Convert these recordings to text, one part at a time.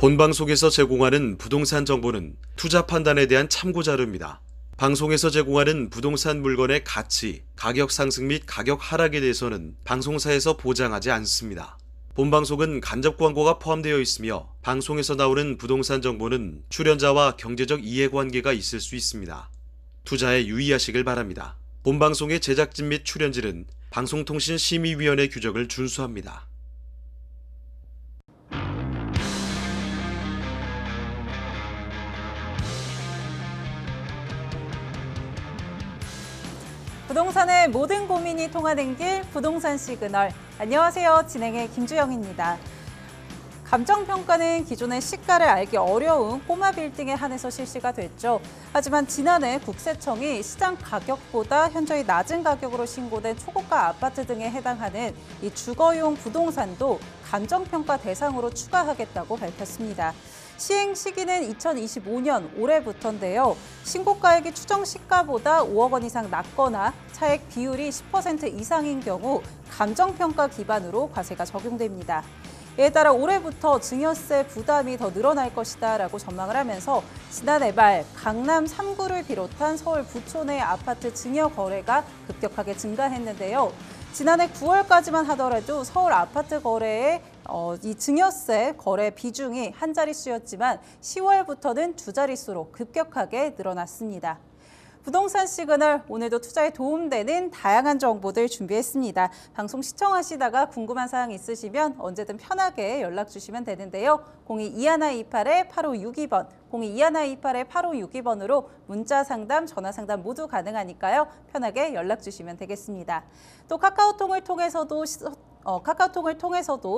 본방송에서 제공하는 부동산 정보는 투자 판단에 대한 참고 자료입니다. 방송에서 제공하는 부동산 물건의 가치, 가격 상승 및 가격 하락에 대해서는 방송사에서 보장하지 않습니다. 본방송은 간접 광고가 포함되어 있으며 방송에서 나오는 부동산 정보는 출연자와 경제적 이해관계가 있을 수 있습니다. 투자에 유의하시길 바랍니다. 본방송의 제작진 및 출연진은 방송통신심의위원회 규정을 준수합니다. 부동산의 모든 고민이 통하는 길, 부동산 시그널. 안녕하세요. 진행의 김주영입니다. 감정평가는 기존의 시가를 알기 어려운 꼬마 빌딩에 한해서 실시가 됐죠. 하지만 지난해 국세청이 시장 가격보다 현저히 낮은 가격으로 신고된 초고가 아파트 등에 해당하는 이 주거용 부동산도 감정평가 대상으로 추가하겠다고 밝혔습니다. 시행 시기는 2025년 올해부터인데요. 신고가액이 추정 시가보다 5억 원 이상 낮거나 차액 비율이 10% 이상인 경우 감정평가 기반으로 과세가 적용됩니다. 이에 따라 올해부터 증여세 부담이 더 늘어날 것이다라고 전망을 하면서 지난해 말 강남 3구를 비롯한 서울 부촌의 아파트 증여 거래가 급격하게 증가했는데요. 지난해 9월까지만 하더라도 서울 아파트 거래의 이 증여세 거래 비중이 한 자릿수였지만 10월부터는 두 자릿수로 급격하게 늘어났습니다. 부동산 시그널, 오늘도 투자에 도움되는 다양한 정보들 준비했습니다. 방송 시청하시다가 궁금한 사항 있으시면 언제든 편하게 연락 주시면 되는데요. 02-2128-8562번, 02-2128-8562번으로 문자 상담, 전화 상담 모두 가능하니까요. 편하게 연락 주시면 되겠습니다. 또 카카오톡을 통해서도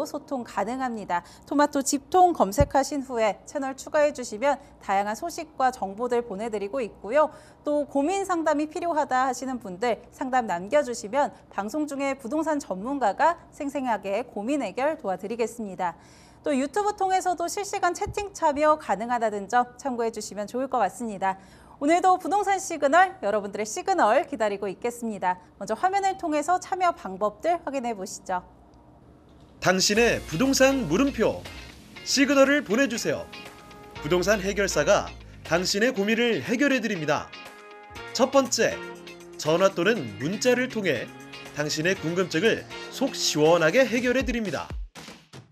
소통 가능합니다. 토마토 집통 검색하신 후에 채널 추가해 주시면 다양한 소식과 정보들 보내드리고 있고요. 또 고민 상담이 필요하다 하시는 분들 상담 남겨주시면 방송 중에 부동산 전문가가 생생하게 고민 해결 도와드리겠습니다. 또 유튜브 통해서도 실시간 채팅 참여 가능하다는 점 참고해 주시면 좋을 것 같습니다. 오늘도 부동산 시그널, 여러분들의 시그널 기다리고 있겠습니다. 먼저 화면을 통해서 참여 방법들 확인해 보시죠. 당신의 부동산 물음표 시그널을 보내주세요. 부동산 해결사가 당신의 고민을 해결해 드립니다. 첫 번째, 전화 또는 문자를 통해 당신의 궁금증을 속 시원하게 해결해 드립니다.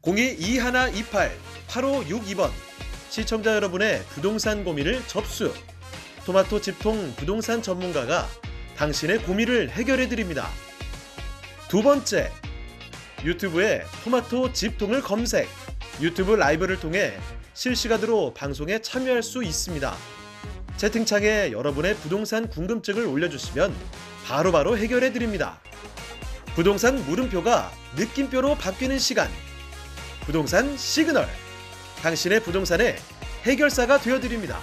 02-2128-8562번 시청자 여러분의 부동산 고민을 접수. 토마토 집통 부동산 전문가가 당신의 고민을 해결해 드립니다. 두 번째, 유튜브에 토마토 집통을 검색, 유튜브 라이브를 통해 실시간으로 방송에 참여할 수 있습니다. 채팅창에 여러분의 부동산 궁금증을 올려주시면 바로바로 해결해 드립니다. 부동산 물음표가 느낌표로 바뀌는 시간, 부동산 시그널, 당신의 부동산의 해결사가 되어드립니다.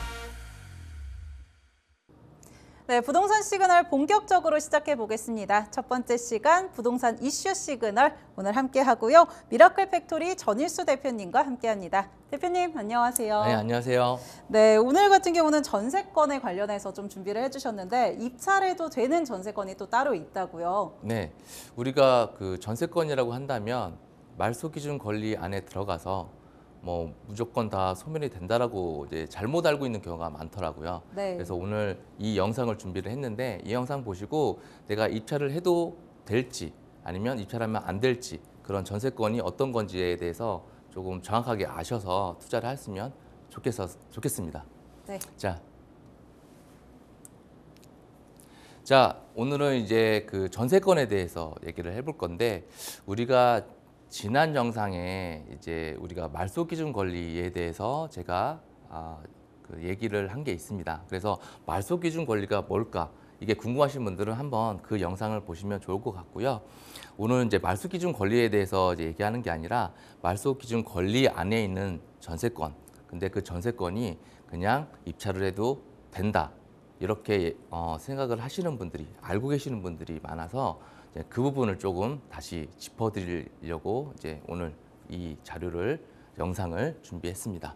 네, 부동산 시그널 본격적으로 시작해 보겠습니다. 첫 번째 시간 부동산 이슈 시그널 오늘 함께 하고요. 미라클 팩토리 전일수 대표님과 함께합니다. 대표님 안녕하세요. 네, 안녕하세요. 네, 오늘 같은 경우는 전세건에 관련해서 좀 준비를 해주셨는데 입찰해도 되는 전세건이 또 따로 있다고요. 네, 우리가 그 전세건이라고 한다면 말소 기준 권리 안에 들어가서 뭐 무조건 다 소멸이 된다라고 이제 잘못 알고 있는 경우가 많더라고요. 네. 그래서 오늘 이 영상을 준비를 했는데 이 영상 보시고 내가 입찰을 해도 될지 아니면 입찰하면 안 될지 그런 전세건이 어떤 건지에 대해서 조금 정확하게 아셔서 투자를 하시면 좋겠습니다. 네. 자, 오늘은 이제 그 전세건에 대해서 얘기를 해볼 건데 우리가 지난 영상에 이제 우리가 말소 기준 권리에 대해서 제가 그 얘기를 한 게 있습니다. 그래서 말소 기준 권리가 뭘까? 이게 궁금하신 분들은 한번 그 영상을 보시면 좋을 것 같고요. 오늘 이제 말소 기준 권리에 대해서 이제 얘기하는 게 아니라 말소 기준 권리 안에 있는 전세건. 근데 그 전세건이 그냥 입찰을 해도 된다. 이렇게 생각을 하시는 분들이 알고 계시는 분들이 많아서 그 부분을 조금 다시 짚어드리려고 이제 오늘 이 영상을 준비했습니다.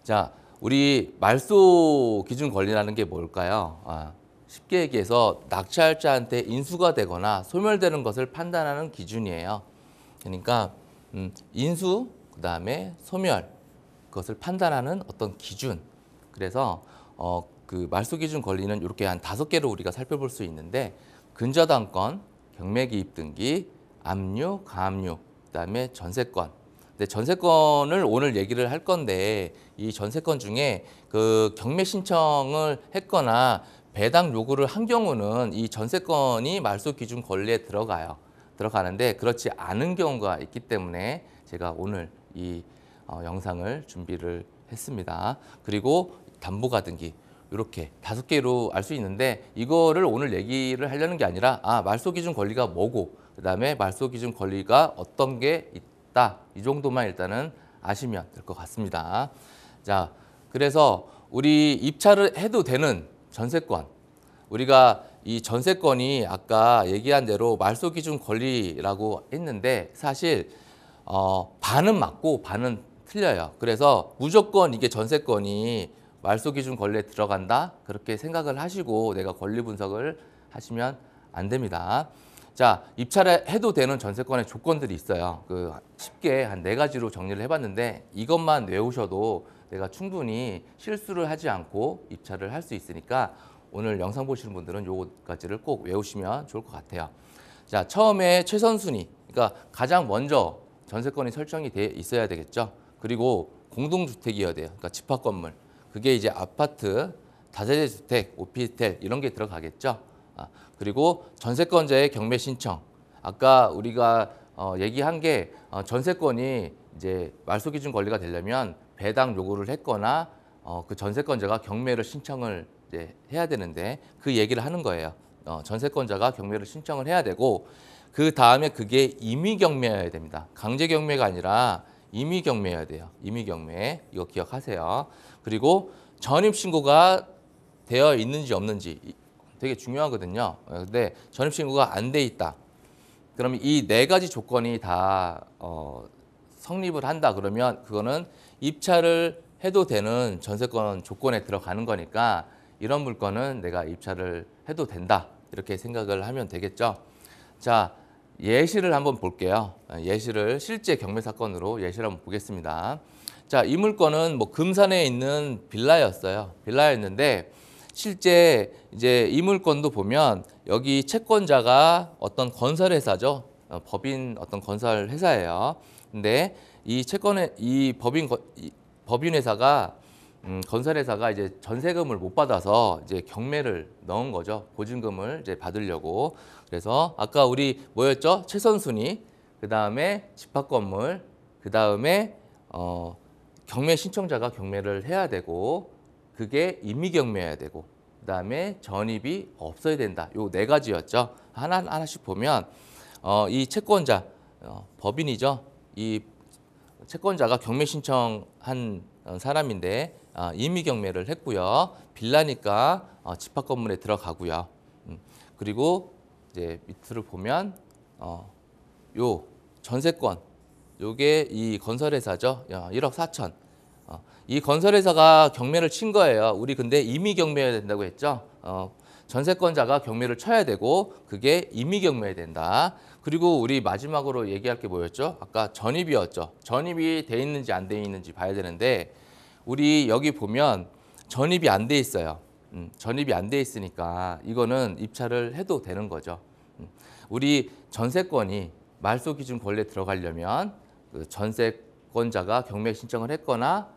자, 우리 말소 기준 권리라는 게 뭘까요? 쉽게 얘기해서 낙찰자한테 인수가 되거나 소멸되는 것을 판단하는 기준이에요. 그러니까 인수, 그다음에 소멸, 그것을 판단하는 어떤 기준. 그래서 그 말소 기준 권리는 이렇게 한 5개로 우리가 살펴볼 수 있는데 근저당권, 경매기입 등기, 압류, 가압류, 그다음에 전세권. 근데 전세권을 오늘 얘기를 할 건데 이 전세권 중에 그 경매 신청을 했거나 배당 요구를 한 경우는 이 전세권이 말소 기준 권리에 들어가는데 그렇지 않은 경우가 있기 때문에 제가 오늘 이 영상을 준비를 했습니다. 그리고 담보가등기 이렇게 5개로 알 수 있는데 이거를 오늘 얘기를 하려는 게 아니라 말소 기준 권리가 뭐고 그다음에 말소 기준 권리가 어떤 게 있다. 이 정도만 일단은 아시면 될 것 같습니다. 자, 그래서 우리 입찰을 해도 되는 전세권. 우리가 이 전세권이 아까 얘기한 대로 말소 기준 권리라고 했는데 사실 반은 맞고 반은 틀려요. 그래서 무조건 이게 전세권이 말소 기준 권리에 들어간다 그렇게 생각을 하시고 내가 권리 분석을 하시면 안 됩니다. 자, 입찰해도 되는 전세권의 조건들이 있어요. 그 쉽게 한 4가지로 정리를 해봤는데 이것만 외우셔도 내가 충분히 실수를 하지 않고 입찰을 할 수 있으니까 오늘 영상 보시는 분들은 요거까지를 꼭 외우시면 좋을 것 같아요. 자, 처음에 최선순위, 그러니까 가장 먼저 전세권이 설정이 돼 있어야 되겠죠. 그리고 공동주택이어야 돼요. 그러니까 집합 건물. 그게 이제 아파트, 다세대 주택, 오피스텔 이런 게 들어가겠죠. 그리고 전세권자의 경매 신청. 아까 우리가 얘기한 게 전세권이 이제 말소 기준 권리가 되려면 배당 요구를 했거나 그 전세권자가 경매를 신청을 이제 해야 되는데 그 얘기를 하는 거예요. 전세권자가 경매를 신청을 해야 되고 그 다음에 그게 임의 경매여야 됩니다. 강제 경매가 아니라 임의 경매여야 돼요. 임의 경매 이거 기억하세요. 그리고 전입 신고가 되어 있는지 없는지 되게 중요하거든요. 근데 전입 신고가 안 돼 있다. 그러면 이 4가지 조건이 다 성립을 한다. 그러면 그거는 입찰을 해도 되는 전세권 조건에 들어가는 거니까 이런 물건은 내가 입찰을 해도 된다. 이렇게 생각을 하면 되겠죠. 자, 예시를 한번 볼게요. 예시를 실제 경매 사건으로 예시를 한번 보겠습니다. 자, 이 물건은 뭐 금산에 있는 빌라였어요. 빌라였는데 실제 이제 이 물건도 보면 여기 채권자가 어떤 건설회사죠. 법인 어떤 건설회사예요. 근데 이 채권의 이 법인회사가 건설회사가 이제 전세금을 못 받아서 이제 경매를 넣은 거죠. 보증금을 이제 받으려고. 그래서 아까 우리 뭐였죠? 최선순위, 그 다음에 집합건물, 그 다음에 경매 신청자가 경매를 해야 되고 그게 임의경매여야 되고 그 다음에 전입이 없어야 된다. 요 4가지였죠. 하나씩 보면 이 채권자, 법인이죠. 이 채권자가 경매 신청한 사람인데 임의경매를 했고요. 빌라니까 집합건물에 들어가고요. 그리고 이제 밑으로 보면 요 전세권, 요게 이 건설회사죠. 1억 4천. 이 건설회사가 경매를 친 거예요. 우리 근데 임의경매해야 된다고 했죠. 전세권자가 경매를 쳐야 되고 그게 임의경매해야 된다. 그리고 우리 마지막으로 얘기할 게 뭐였죠? 아까 전입이었죠. 전입이 돼 있는지 안 돼 있는지 봐야 되는데 우리 여기 보면 전입이 안 돼 있어요. 전입이 안 돼 있으니까 이거는 입찰을 해도 되는 거죠. 우리 전세권이 말소 기준 권리에 들어가려면 그 전세권자가 경매 신청을 했거나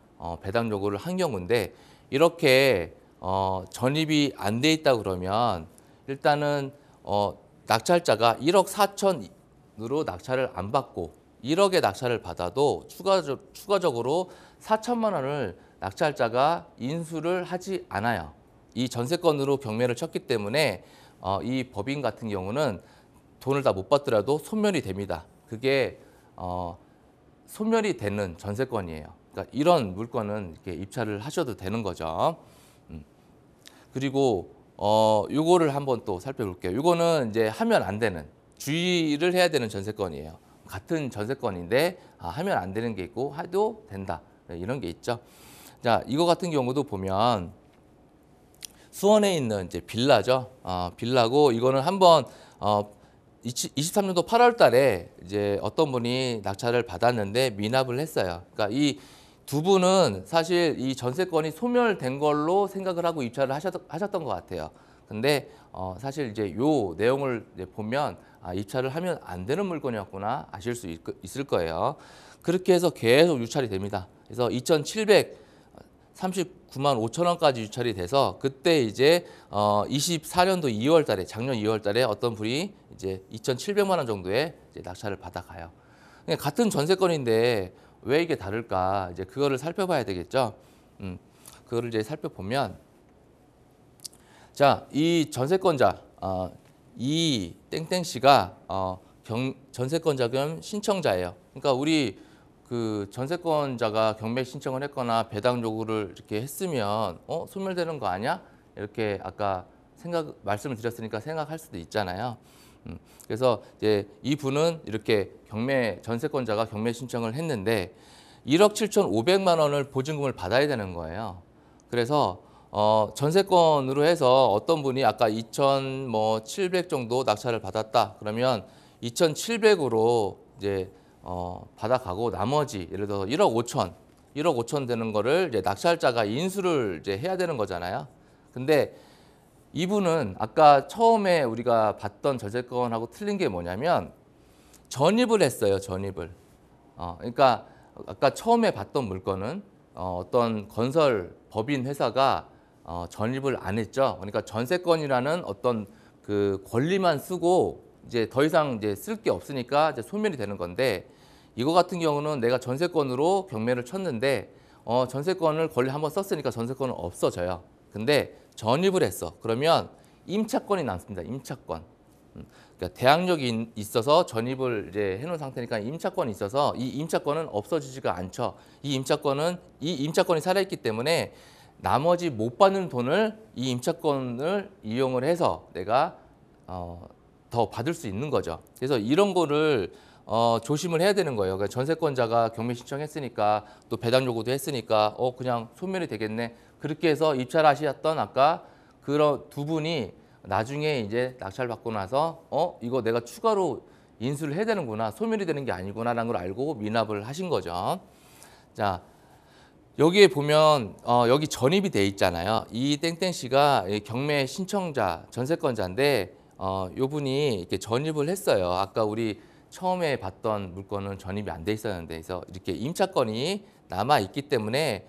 배당 요구를 한 경우인데 이렇게 전입이 안 돼 있다 그러면 일단은 낙찰자가 1억 4천으로 낙찰을 안 받고 1억의 낙찰을 받아도 추가적으로 4천만 원을 낙찰자가 인수를 하지 않아요. 이 전세권으로 경매를 쳤기 때문에 이 법인 같은 경우는 돈을 다 못 받더라도 소멸이 됩니다. 그게 소멸이 되는 전세권이에요. 그러니까 이런 물건은 이렇게 입찰을 하셔도 되는 거죠. 그리고 요거를 한번 또 살펴볼게요. 요거는 이제 하면 안 되는, 주의를 해야 되는 전세권이에요. 같은 전세권인데 하면 안 되는 게 있고 해도 된다. 이런 게 있죠. 자, 이거 같은 경우도 보면 수원에 있는 이제 빌라죠. 빌라고 이거는 한번 23년도 8월 달에 이제 어떤 분이 낙찰을 받았는데 미납을 했어요. 그러니까 이 두 분은 사실 이 전세권이 소멸된 걸로 생각을 하고 입찰을 하셨던 것 같아요. 근데 사실 이제 요 내용을 이제 보면 입찰을 하면 안 되는 물건이었구나 아실 수 있을 거예요. 그렇게 해서 계속 유찰이 됩니다. 그래서 2,739만 5천 원까지 유찰이 돼서 그때 이제 24년도 2월 달에 작년 2월 달에 어떤 분이 이제 2,700만 원 정도의 이제 낙찰을 받아가요. 그러니까 같은 전세권인데 왜 이게 다를까? 이제 그거를 살펴봐야 되겠죠. 그거를 이제 살펴보면 자, 이 전세권자 이 땡땡 씨가 전세권자 겸 신청자예요. 그러니까 우리 그 전세권자가 경매 신청을 했거나 배당 요구를 이렇게 했으면 소멸되는 거 아니야? 이렇게 아까 말씀을 드렸으니까 생각할 수도 있잖아요. 그래서 이제 이 분은 이렇게 전세권자가 경매 신청을 했는데 1억 7,500만 원을 보증금을 받아야 되는 거예요. 그래서 전세권으로 해서 어떤 분이 아까 2,700 정도 낙찰을 받았다. 그러면 2,700으로 이제 받아가고 나머지 예를 들어서 1억 5천 되는 거를 이제 낙찰자가 인수를 이제 해야 되는 거잖아요. 근데 이분은 아까 처음에 우리가 봤던 전세권하고 틀린 게 뭐냐면 전입을 했어요. 전입을. 그러니까 아까 처음에 봤던 물건은 어떤 건설 법인 회사가 전입을 안 했죠. 그러니까 전세권이라는 어떤 그 권리만 쓰고 이제 더 이상 이제 쓸 게 없으니까 이제 소멸이 되는 건데 이거 같은 경우는 내가 전세권으로 경매를 쳤는데 전세권을 권리 한번 썼으니까 전세권은 없어져요. 근데 전입을 했어. 그러면 임차권이 남습니다. 임차권. 그러니까 대항력이 있어서 전입을 이제 해놓은 상태니까 임차권이 있어서 이 임차권은 없어지지가 않죠. 이 임차권이 살아있기 때문에 나머지 못 받는 돈을 이 임차권을 이용을 해서 내가 더 받을 수 있는 거죠. 그래서 이런 거를 조심을 해야 되는 거예요. 그러니까 전세권자가 경매 신청했으니까 또 배당 요구도 했으니까 그냥 소멸이 되겠네. 그렇게 해서 입찰하셨던 아까 그런 두 분이 나중에 이제 낙찰 받고 나서 이거 내가 추가로 인수를 해야 되는구나. 소멸이 되는 게 아니구나라는 걸 알고 미납을 하신 거죠. 자, 여기에 보면 여기 전입이 돼 있잖아요. 이 땡땡 씨가 경매 신청자, 전세권자인데 요 분이 이렇게 전입을 했어요. 아까 우리 처음에 봤던 물건은 전입이 안 돼 있었는데 그래서 이렇게 임차권이 남아 있기 때문에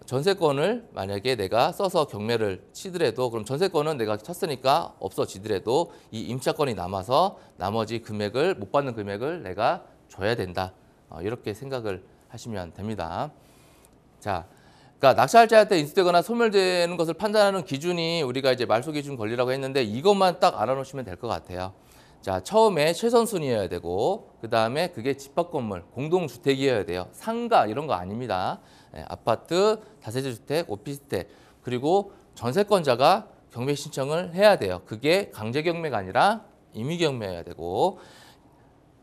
전세권을 만약에 내가 써서 경매를 치더라도 그럼 전세권은 내가 쳤으니까 없어지더라도 이 임차권이 남아서 나머지 금액을 못 받는 금액을 내가 줘야 된다. 이렇게 생각을 하시면 됩니다. 자, 그러니까 낙찰자한테 인수되거나 소멸되는 것을 판단하는 기준이 우리가 이제 말소기준 권리라고 했는데 이것만 딱 알아놓으시면 될 것 같아요. 자, 처음에 최선순위여야 되고 그 다음에 그게 집합건물, 공동주택이어야 돼요. 상가 이런 거 아닙니다. 아파트, 다세대 주택, 오피스텔 그리고 전세권자가 경매 신청을 해야 돼요. 그게 강제경매가 아니라 임의경매여야 되고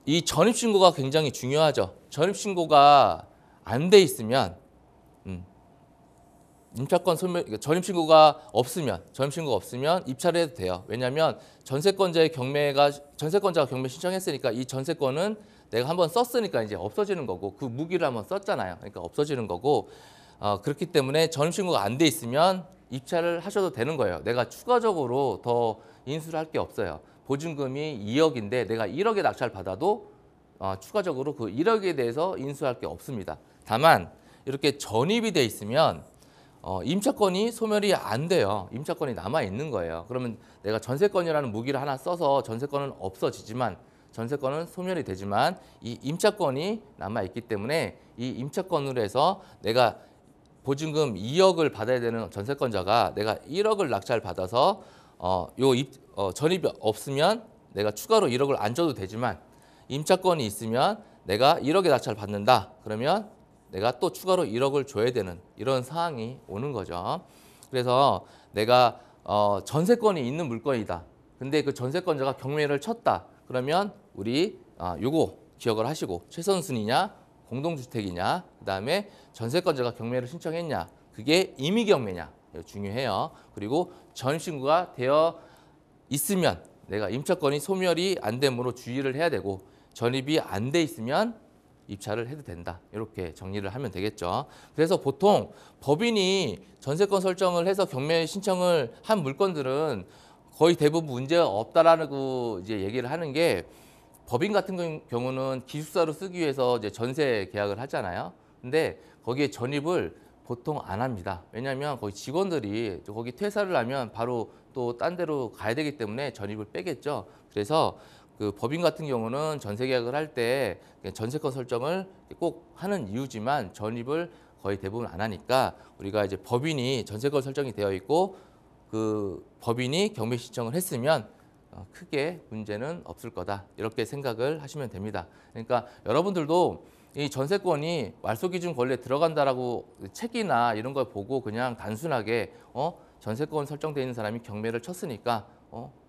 이 전입신고가 굉장히 중요하죠. 전입신고가 안 돼 있으면 임차권 소멸, 전입신고가 없으면 입찰을 해도 돼요. 왜냐하면 전세권자가 경매 신청했으니까 이 전세권은 내가 한번 썼으니까 이제 없어지는 거고 그 무기를 한번 썼잖아요. 그러니까 없어지는 거고 그렇기 때문에 전입신고가 안 돼 있으면 입찰을 하셔도 되는 거예요. 내가 추가적으로 더 인수를 할 게 없어요. 보증금이 2억인데 내가 1억에 낙찰 받아도 추가적으로 그 1억에 대해서 인수할 게 없습니다. 다만 이렇게 전입이 돼 있으면 임차권이 소멸이 안 돼요. 임차권이 남아 있는 거예요. 그러면 내가 전세권이라는 무기를 하나 써서 전세권은 없어지지만 전세권은 소멸이 되지만 이 임차권이 남아 있기 때문에 이 임차권으로 해서 내가 보증금 2억을 받아야 되는 전세권자가 내가 1억을 낙찰 받아서 전입이 없으면 내가 추가로 1억을 안 줘도 되지만 임차권이 있으면 내가 1억에 낙찰 받는다. 그러면 내가 또 추가로 1억을 줘야 되는 이런 상황이 오는 거죠. 그래서 내가 전세권이 있는 물건이다. 근데 그 전세권자가 경매를 쳤다. 그러면 우리 요거 기억을 하시고 최선순위냐 공동주택이냐 그다음에 전세권자가 경매를 신청했냐 그게 임의경매냐 중요해요. 그리고 전입신고가 되어 있으면 내가 임차권이 소멸이 안 되므로 주의를 해야 되고 전입이 안 돼 있으면 입찰을 해도 된다. 이렇게 정리를 하면 되겠죠. 그래서 보통 법인이 전세권 설정을 해서 경매 신청을 한 물건들은 거의 대부분 문제가 없다라고 이제 얘기를 하는 게 법인 같은 경우는 기숙사로 쓰기 위해서 이제 전세 계약을 하잖아요. 근데 거기에 전입을 보통 안 합니다. 왜냐하면 거기 직원들이 거기 퇴사를 하면 바로 또 딴 데로 가야 되기 때문에 전입을 빼겠죠. 그래서 그 법인 같은 경우는 전세 계약을 할 때 전세권 설정을 꼭 하는 이유지만 전입을 거의 대부분 안 하니까 우리가 이제 법인이 전세권 설정이 되어 있고 그 법인이 경매 신청을 했으면 크게 문제는 없을 거다. 이렇게 생각을 하시면 됩니다. 그러니까 여러분들도 이 전세권이 말소기준 권리에 들어간다라고 책이나 이런 걸 보고 그냥 단순하게 전세권 설정되어 있는 사람이 경매를 쳤으니까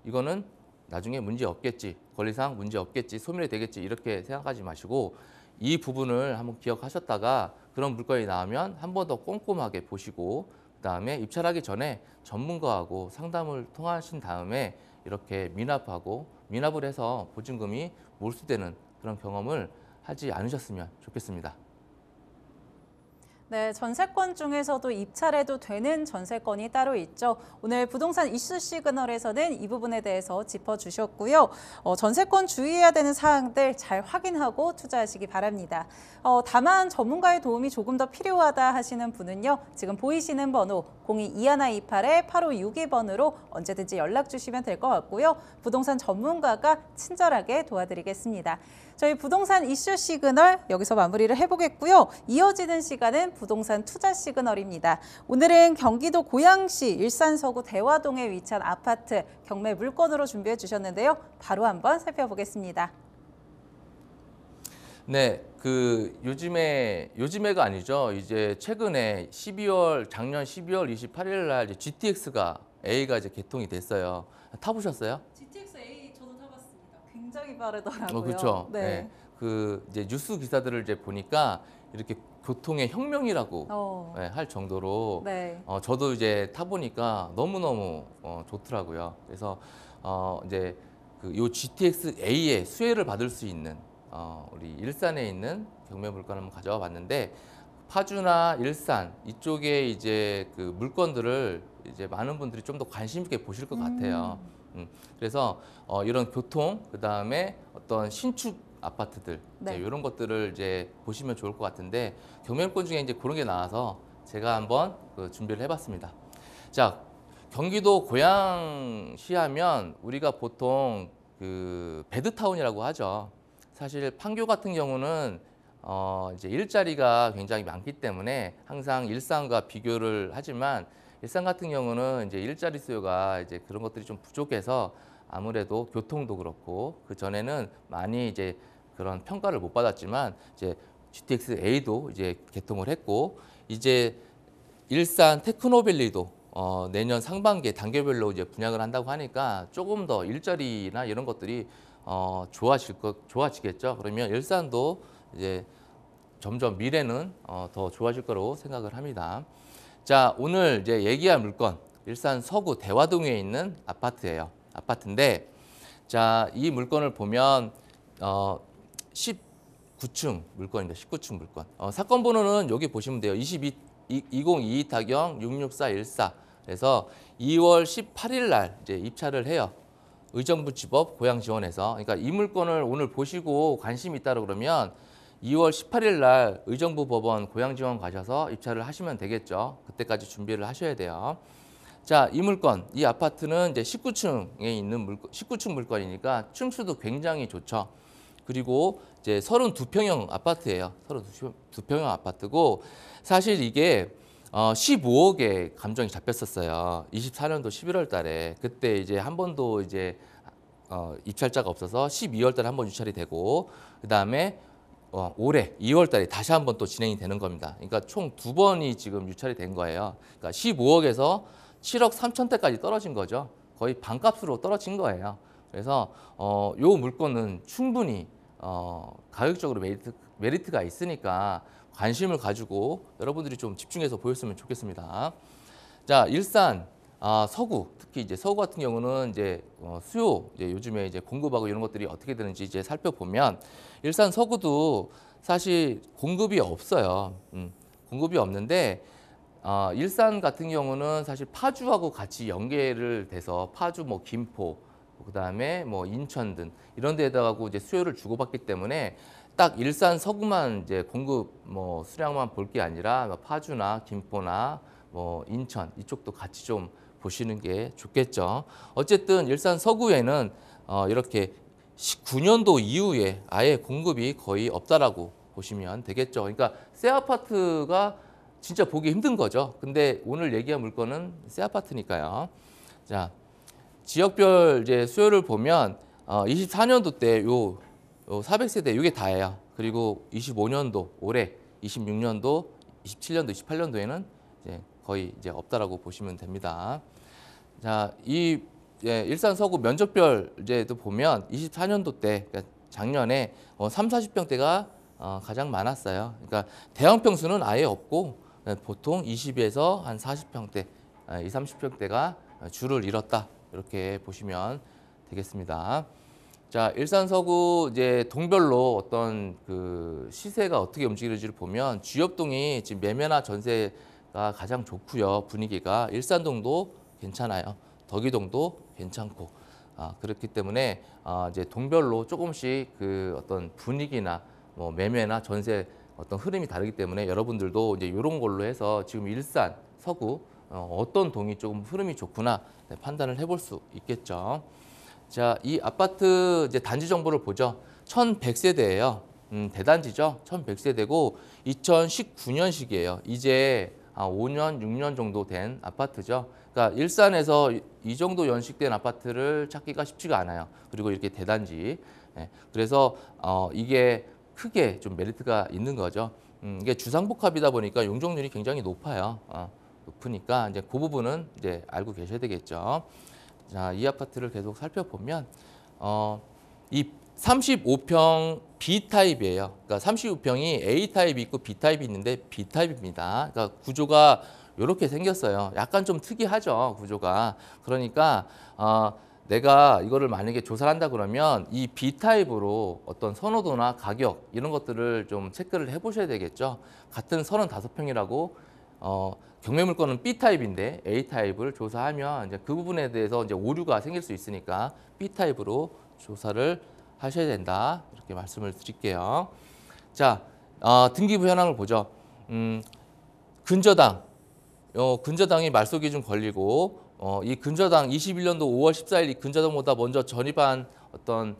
이거는 나중에 문제 없겠지, 권리상 문제 없겠지, 소멸이 되겠지 이렇게 생각하지 마시고 이 부분을 한번 기억하셨다가 그런 물건이 나오면 한 번 더 꼼꼼하게 보시고 그다음에 입찰하기 전에 전문가하고 상담을 통하신 다음에 이렇게 미납을 해서 보증금이 몰수되는 그런 경험을 하지 않으셨으면 좋겠습니다. 네, 전세권 중에서도 입찰해도 되는 전세권이 따로 있죠. 오늘 부동산 이슈 시그널에서는 이 부분에 대해서 짚어주셨고요. 전세권 주의해야 되는 사항들 잘 확인하고 투자하시기 바랍니다. 다만 전문가의 도움이 조금 더 필요하다 하시는 분은요. 지금 보이시는 번호 02-2128-8562번으로 언제든지 연락 주시면 될 것 같고요. 부동산 전문가가 친절하게 도와드리겠습니다. 저희 부동산 이슈 시그널 여기서 마무리를 해보겠고요. 이어지는 시간은 부동산 투자 시그널입니다. 오늘은 경기도 고양시 일산서구 대화동에 위치한 아파트 경매 물건으로 준비해 주셨는데요. 바로 한번 살펴보겠습니다. 네, 요즘에가 아니죠. 이제 최근에 작년 12월 28일 날 GTX가 A가 이제 개통이 됐어요. 타보셨어요? GTX A 저도 타봤습니다. 굉장히 빠르더라고요. 그렇죠. 네. 네. 이제 뉴스 기사들을 이제 보니까 이렇게 교통의 혁명이라고 할 정도로 네. 저도 이제 타보니까 너무너무 좋더라고요. 그래서 이제 요 GTX A의 수혜를 받을 수 있는 우리 일산에 있는 경매 물건을 한번 가져와 봤는데 파주나 일산 이쪽에 이제 그 물건들을 이제 많은 분들이 좀 더 관심 있게 보실 것 같아요. 그래서 이런 교통 그다음에 어떤 신축 아파트들 네. 이런 것들을 이제 보시면 좋을 것 같은데 경매 물건 중에 이제 그런 게 나와서 제가 한번 준비를 해봤습니다. 자, 경기도 고양시 하면 우리가 보통 배드타운이라고 하죠. 사실 판교 같은 경우는 이제 일자리가 굉장히 많기 때문에 항상 일산과 비교를 하지만 일산 같은 경우는 이제 일자리 수요가 이제 그런 것들이 좀 부족해서 아무래도 교통도 그렇고 그 전에는 많이 이제 그런 평가를 못 받았지만 이제 GTX A도 이제 개통을 했고 이제 일산 테크노밸리도 내년 상반기에 단계별로 이제 분양을 한다고 하니까 조금 더 일자리나 이런 것들이 좋아지겠죠. 그러면 일산도 이제 점점 미래는 더 좋아질 거로 생각을 합니다. 자, 오늘 이제 얘기할 물건 일산 서구 대화동에 있는 아파트인데 자, 이 물건을 보면 19층 물건입니다. 19층 물건. 사건 번호는 여기 보시면 돼요. 2022-66414. 그래서 2월 18일 날 이제 입찰을 해요. 의정부지법 고양지원에서. 그러니까 이 물건을 오늘 보시고 관심 있다 그러면 2월 18일 날 의정부 법원 고양지원 가셔서 입찰을 하시면 되겠죠. 그때까지 준비를 하셔야 돼요. 자, 이 물건, 이 아파트는 이제 19층에 있는 19층 물건이니까 층수도 굉장히 좋죠. 그리고 이제 32평형 아파트예요. 32평형 아파트고 사실 이게 15억에 감정이 잡혔었어요. 24년도 11월 달에. 그때 이제 한 번도 이제 입찰자가 없어서 12월 달에 한 번 유찰이 되고 그다음에 올해 2월 달에 다시 한 번 또 진행이 되는 겁니다. 그러니까 총 2번이 지금 유찰이 된 거예요. 그러니까 15억에서 7억 3천대까지 떨어진 거죠. 거의 반값으로 떨어진 거예요. 그래서 요 물건은 충분히 가격적으로 메리트가 있으니까 관심을 가지고 여러분들이 좀 집중해서 보였으면 좋겠습니다. 자, 일산 서구, 특히 이제 서구 같은 경우는 이제 수요, 이제 요즘에 이제 공급하고 이런 것들이 어떻게 되는지 이제 살펴보면 일산 서구도 사실 공급이 없어요. 공급이 없는데 일산 같은 경우는 사실 파주하고 같이 연계를 돼서 파주 뭐 김포 그다음에 뭐 인천 등 이런 데다가고 이제 수요를 주고받기 때문에 딱 일산 서구만 이제 공급 뭐 수량만 볼 게 아니라 뭐 파주나 김포나 뭐 인천 이쪽도 같이 좀 보시는 게 좋겠죠. 어쨌든 일산 서구에는 이렇게 19년도 이후에 아예 공급이 거의 없다라고 보시면 되겠죠. 그러니까 새 아파트가 진짜 보기 힘든 거죠. 근데 오늘 얘기한 물건은 새 아파트니까요. 자, 지역별 이제 수요를 보면 24년도 때 요 400세대 이게 다예요. 그리고 25년도 올해 26년도, 27년도, 28년도에는 이제 거의 이제 없다라고 보시면 됩니다. 자, 이 일산 서구 면적별 이제도 보면 24년도 때 그러니까 작년에 3, 40평대가 가장 많았어요. 그러니까 대형 평수는 아예 없고 보통 20에서 한 40평대, 20, 30평대가 주를 이뤘다. 이렇게 보시면 되겠습니다. 자, 일산 서구 이제 동별로 어떤 그 시세가 어떻게 움직이는지를 보면 주엽동이 지금 매매나 전세가 가장 좋고요. 분위기가 일산동도 괜찮아요. 덕이동도 괜찮고 그렇기 때문에 이제 동별로 조금씩 그 어떤 분위기나 뭐 매매나 전세 어떤 흐름이 다르기 때문에 여러분들도 이제 이런 걸로 해서 지금 일산 서구 어떤 동이 조금 흐름이 좋구나 판단을 해볼 수 있겠죠. 자, 이 아파트 이제 단지 정보를 보죠. 1100세대예요. 대단지죠. 1100세대고 2019년식이에요. 이제 5년, 6년 정도 된 아파트죠. 그러니까 일산에서 이 정도 연식된 아파트를 찾기가 쉽지가 않아요. 그리고 이렇게 대단지. 그래서 이게 크게 좀 메리트가 있는 거죠. 이게 주상복합이다 보니까 용적률이 굉장히 높아요. 높으니까 이제 그 부분은 이제 알고 계셔야 되겠죠. 자, 이 아파트를 계속 살펴보면 이 35평 B타입이에요. 그러니까 35평이 A타입이 있고 B타입이 있는데 B타입입니다. 그러니까 구조가 이렇게 생겼어요. 약간 좀 특이하죠, 구조가. 그러니까 내가 이거를 만약에 조사를 한다 그러면 이 B타입으로 어떤 선호도나 가격 이런 것들을 좀 체크를 해보셔야 되겠죠. 같은 35평이라고 경매물건은 B타입인데 A타입을 조사하면 이제 그 부분에 대해서 이제 오류가 생길 수 있으니까 B타입으로 조사를 하셔야 된다. 이렇게 말씀을 드릴게요. 자, 등기부 현황을 보죠. 근저당. 근저당이 말소 기준 걸리고 이 근저당 21년도 5월 14일 이 근저당보다 먼저 전입한 어떤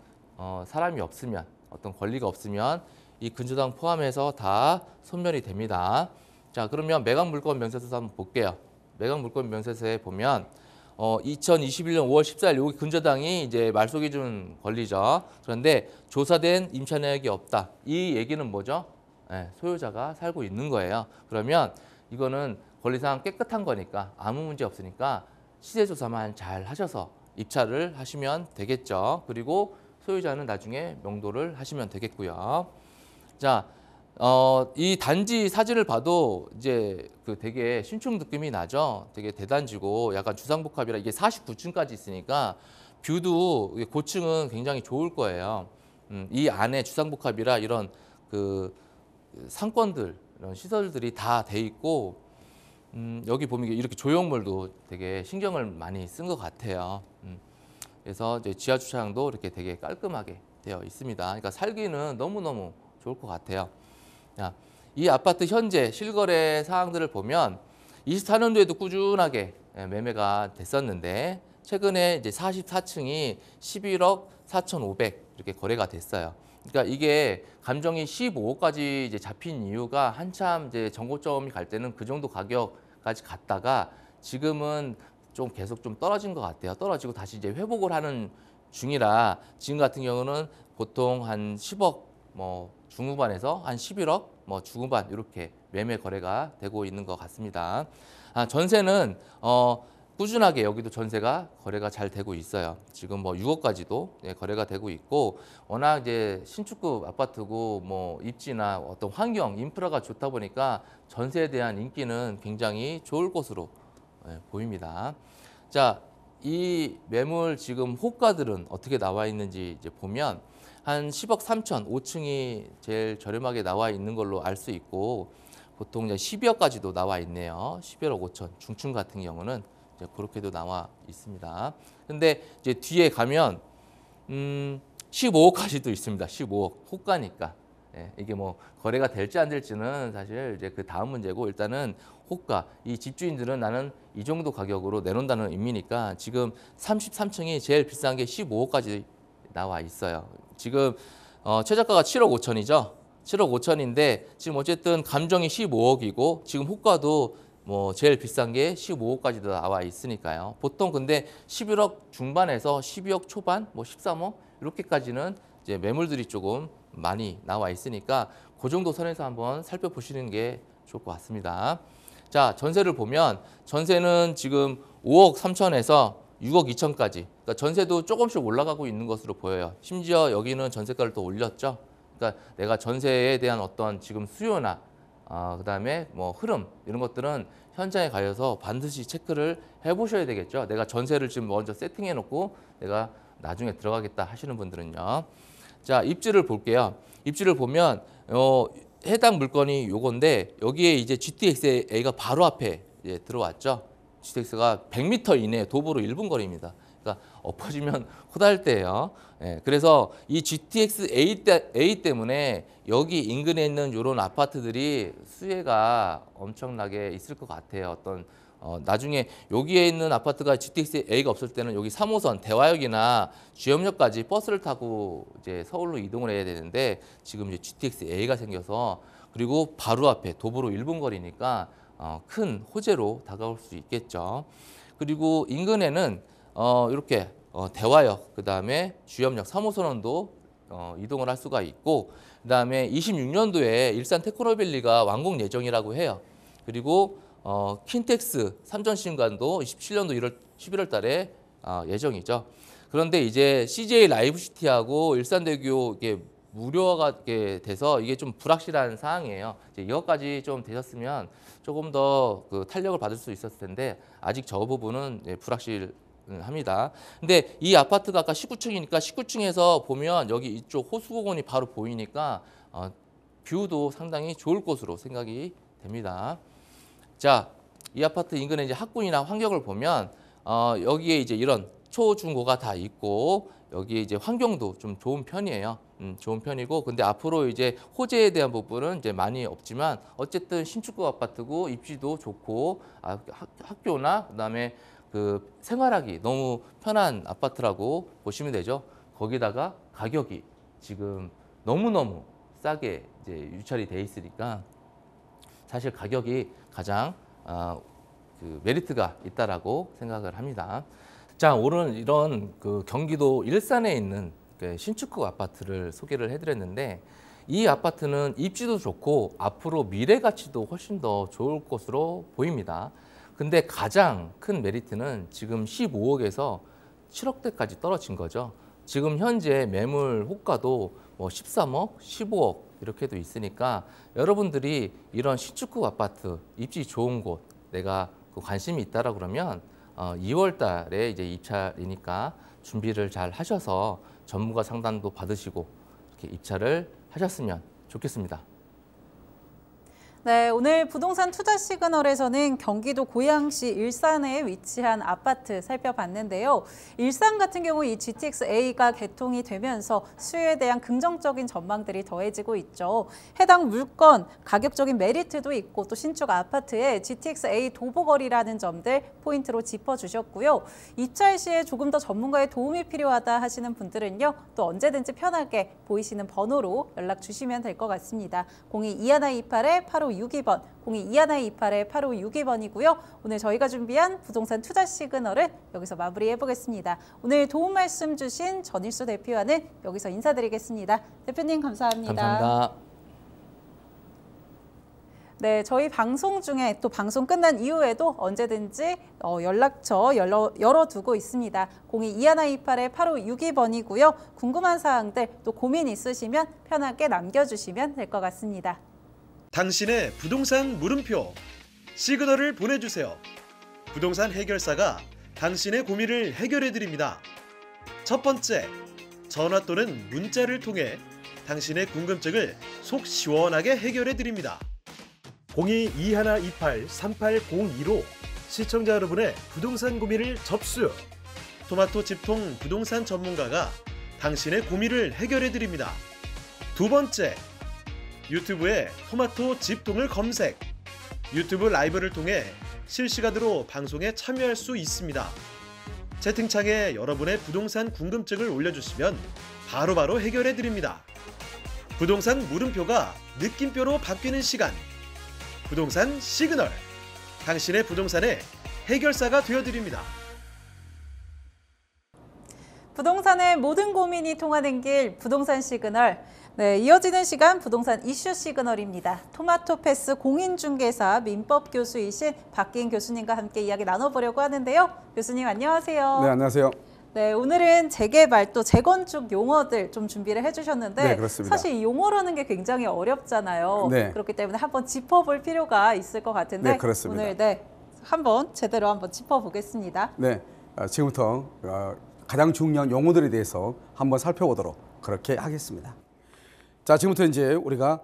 사람이 없으면 어떤 권리가 없으면 이 근저당 포함해서 다 소멸이 됩니다. 자, 그러면 매각 물건 명세서 한번 볼게요. 매각 물건 명세서에 보면 2021년 5월 14일 여기 근저당이 이제 말소 기준 권리죠. 그런데 조사된 임차 내역이 없다. 이 얘기는 뭐죠? 소유자가 살고 있는 거예요. 그러면 이거는 권리상 깨끗한 거니까 아무 문제 없으니까 시세 조사만 잘 하셔서 입찰을 하시면 되겠죠. 그리고 소유자는 나중에 명도를 하시면 되겠고요. 자, 이 단지 사진을 봐도 이제 그 되게 신축 느낌이 나죠. 되게 대단지고 약간 주상복합이라 이게 49층까지 있으니까 뷰도 고층은 굉장히 좋을 거예요. 이 안에 주상복합이라 이런 그 상권들, 이런 시설들이 다 돼 있고 여기 보면 이렇게 조형물도 되게 신경을 많이 쓴 것 같아요. 그래서 이제 지하 주차장도 이렇게 되게 깔끔하게 되어 있습니다. 그러니까 살기는 너무너무 좋을 것 같아요. 자, 이 아파트 현재 실거래 사항들을 보면 24년도에도 꾸준하게 매매가 됐었는데 최근에 이제 44층이 11억 4,500 이렇게 거래가 됐어요. 그러니까 이게 감정이 15억까지 이제 잡힌 이유가 한참 이제 정고점이 갈 때는 그 정도 가격까지 갔다가 지금은 좀 계속 좀 떨어진 것 같아요. 떨어지고 다시 이제 회복을 하는 중이라 지금 같은 경우는 보통 한 10억 뭐 중후반에서 한 11억 뭐 중후반 이렇게 매매 거래가 되고 있는 것 같습니다. 전세는 꾸준하게 여기도 전세가 거래가 잘 되고 있어요. 지금 뭐 6억까지도 거래가 되고 있고 워낙 이제 신축급 아파트고 뭐 입지나 어떤 환경, 인프라가 좋다 보니까 전세에 대한 인기는 굉장히 좋을 것으로 보입니다. 자, 이 매물 지금 호가들은 어떻게 나와 있는지 이제 보면 한 10억 3천, 5층이 제일 저렴하게 나와 있는 걸로 알 수 있고 보통 이제 12억까지도 나와 있네요. 11억 5천, 중층 같은 경우는 이제 그렇게도 나와 있습니다. 근데 이제 뒤에 가면 15억까지도 있습니다. 15억 호가니까. 예, 이게 뭐 거래가 될지 안 될지는 사실 이제 그 다음 문제고 일단은 호가. 이 집주인들은 나는 이 정도 가격으로 내놓는다는 의미니까 지금 33층이 제일 비싼 게 15억까지 나와 있어요. 지금 최저가가 7억 5천이죠. 7억 5천인데 지금 어쨌든 감정이 15억이고 지금 호가도 뭐 제일 비싼 게 15억까지도 나와 있으니까요. 보통 근데 11억 중반에서 12억 초반, 뭐 13억 이렇게까지는 이제 매물들이 조금 많이 나와 있으니까 그 정도 선에서 한번 살펴보시는 게 좋을 것 같습니다. 자, 전세를 보면 전세는 지금 5억 3천에서 6억 2천까지. 그러니까 전세도 조금씩 올라가고 있는 것으로 보여요. 심지어 여기는 전세가를 또 올렸죠. 그러니까 내가 전세에 대한 어떤 지금 수요나 그다음에 뭐 흐름 이런 것들은 현장에 가셔서 반드시 체크를 해보셔야 되겠죠. 내가 전세를 지금 먼저 세팅해 놓고 내가 나중에 들어가겠다 하시는 분들은요. 자, 입지를 볼게요. 입지를 보면 해당 물건이 요건데 여기에 이제 GTX-A가 바로 앞에 이제 들어왔죠. GTX가 100m 이내 도보로 1분 거리입니다. 그러니까 엎어지면 호달대예요. 예, 그래서 이 GTX-A 때문에 여기 인근에 있는 이런 아파트들이 수혜가 엄청나게 있을 것 같아요. 어떤 나중에 여기에 있는 아파트가 GTX-A가 없을 때는 여기 3호선 대화역이나 주염역까지 버스를 타고 이제 서울로 이동을 해야 되는데 지금 이제 GTX-A가 생겨서 그리고 바로 앞에 도보로 1분 거리니까 큰 호재로 다가올 수 있겠죠. 그리고 인근에는 이렇게 대화역, 그 다음에 주염역 3호선원도 이동을 할 수가 있고, 그 다음에 26년도에 일산 테크노밸리가 완공 예정이라고 해요. 그리고 킨텍스 삼전신관도 27년도 11월 달에 예정이죠. 그런데 이제 CJ 라이브시티하고 일산대교 이게 무료화가 돼서 이게 좀 불확실한 사항이에요. 이제 이것까지 좀 되셨으면 조금 더 그 탄력을 받을 수 있었을 텐데 아직 저 부분은 불확실합니다. 근데 이 아파트가 아까 19층이니까 19층에서 보면 여기 이쪽 호수공원이 바로 보이니까 뷰도 상당히 좋을 것으로 생각이 됩니다. 자, 이 아파트 인근의 이제 학군이나 환경을 보면 여기에 이제 이런 초중고가 다 있고 여기에 이제 환경도 좀 좋은 편이에요. 좋은 편이고 근데 앞으로 이제 호재에 대한 부분은 이제 많이 없지만 어쨌든 신축급 아파트고 입지도 좋고 학교나 그다음에 그 생활하기 너무 편한 아파트라고 보시면 되죠. 거기다가 가격이 지금 너무너무 싸게 이제 유찰이 돼 있으니까 사실 가격이 가장 그 메리트가 있다라고 생각을 합니다. 자, 오늘 이런 그 경기도 일산에 있는 신축급 아파트를 소개를 해드렸는데 이 아파트는 입지도 좋고 앞으로 미래 가치도 훨씬 더 좋을 것으로 보입니다. 근데 가장 큰 메리트는 지금 15억에서 7억대까지 떨어진 거죠. 지금 현재 매물 호가도 뭐 13억, 15억 이렇게도 있으니까 여러분들이 이런 신축급 아파트 입지 좋은 곳 내가 관심이 있다라 그러면 2월 달에 이제 입찰이니까 준비를 잘 하셔서 전문가 상담도 받으시고 이렇게 입찰을 하셨으면 좋겠습니다. 네, 오늘 부동산 투자 시그널에서는 경기도 고양시 일산에 위치한 아파트 살펴봤는데요. 일산 같은 경우 이 GTX-A가 개통이 되면서 수요에 대한 긍정적인 전망들이 더해지고 있죠. 해당 물건 가격적인 메리트도 있고 또 신축 아파트에 GTX-A 도보거리라는 점들 포인트로 짚어주셨고요. 입찰 시에 조금 더 전문가의 도움이 필요하다 하시는 분들은요. 또 언제든지 편하게 보이시는 번호로 연락 주시면 될 것 같습니다. 02-2128-8562번, 02-2128-8562번이고요. 오늘 저희가 준비한 부동산 투자 시그널은 여기서 마무리해 보겠습니다. 오늘 도움 말씀 주신 전일수 대표와는 여기서 인사드리겠습니다. 대표님 감사합니다. 감사합니다. 네, 저희 방송 중에 또 방송 끝난 이후에도 언제든지 연락처 열어두고 있습니다. 02-2128-8562번이고요. 궁금한 사항들 또 고민 있으시면 편하게 남겨주시면 될 것 같습니다. 당신의 부동산 물음표 시그널을 보내주세요. 부동산 해결사가 당신의 고민을 해결해 드립니다. 첫 번째, 전화 또는 문자를 통해 당신의 궁금증을 속 시원하게 해결해 드립니다. 02-2128-3802로 시청자 여러분의 부동산 고민을 접수. 토마토 집통 부동산 전문가가 당신의 고민을 해결해 드립니다. 두 번째, 유튜브에 토마토 집통을 검색. 유튜브 라이브를 통해 실시간으로 방송에 참여할 수 있습니다. 채팅창에 여러분의 부동산 궁금증을 올려주시면 바로바로 해결해 드립니다. 부동산 물음표가 느낌표로 바뀌는 시간. 부동산 시그널. 당신의 부동산의 해결사가 되어드립니다. 부동산의 모든 고민이 통하는 길, 부동산 시그널. 네, 이어지는 시간 부동산 이슈 시그널입니다. 토마토 패스 공인중개사 민법 교수이신 박기인 교수님과 함께 이야기 나눠보려고 하는데요. 교수님 안녕하세요. 네, 안녕하세요. 네, 오늘은 재개발 또 재건축 용어들 좀 준비를 해주셨는데 네, 그렇습니다. 사실 이 용어라는 게 굉장히 어렵잖아요. 네. 그렇기 때문에 한번 짚어볼 필요가 있을 것 같은데 네, 그렇습니다. 오늘 한번 제대로 한번 짚어보겠습니다. 네, 지금부터 가장 중요한 용어들에 대해서 한번 살펴보도록 그렇게 하겠습니다. 자, 지금부터 이제 우리가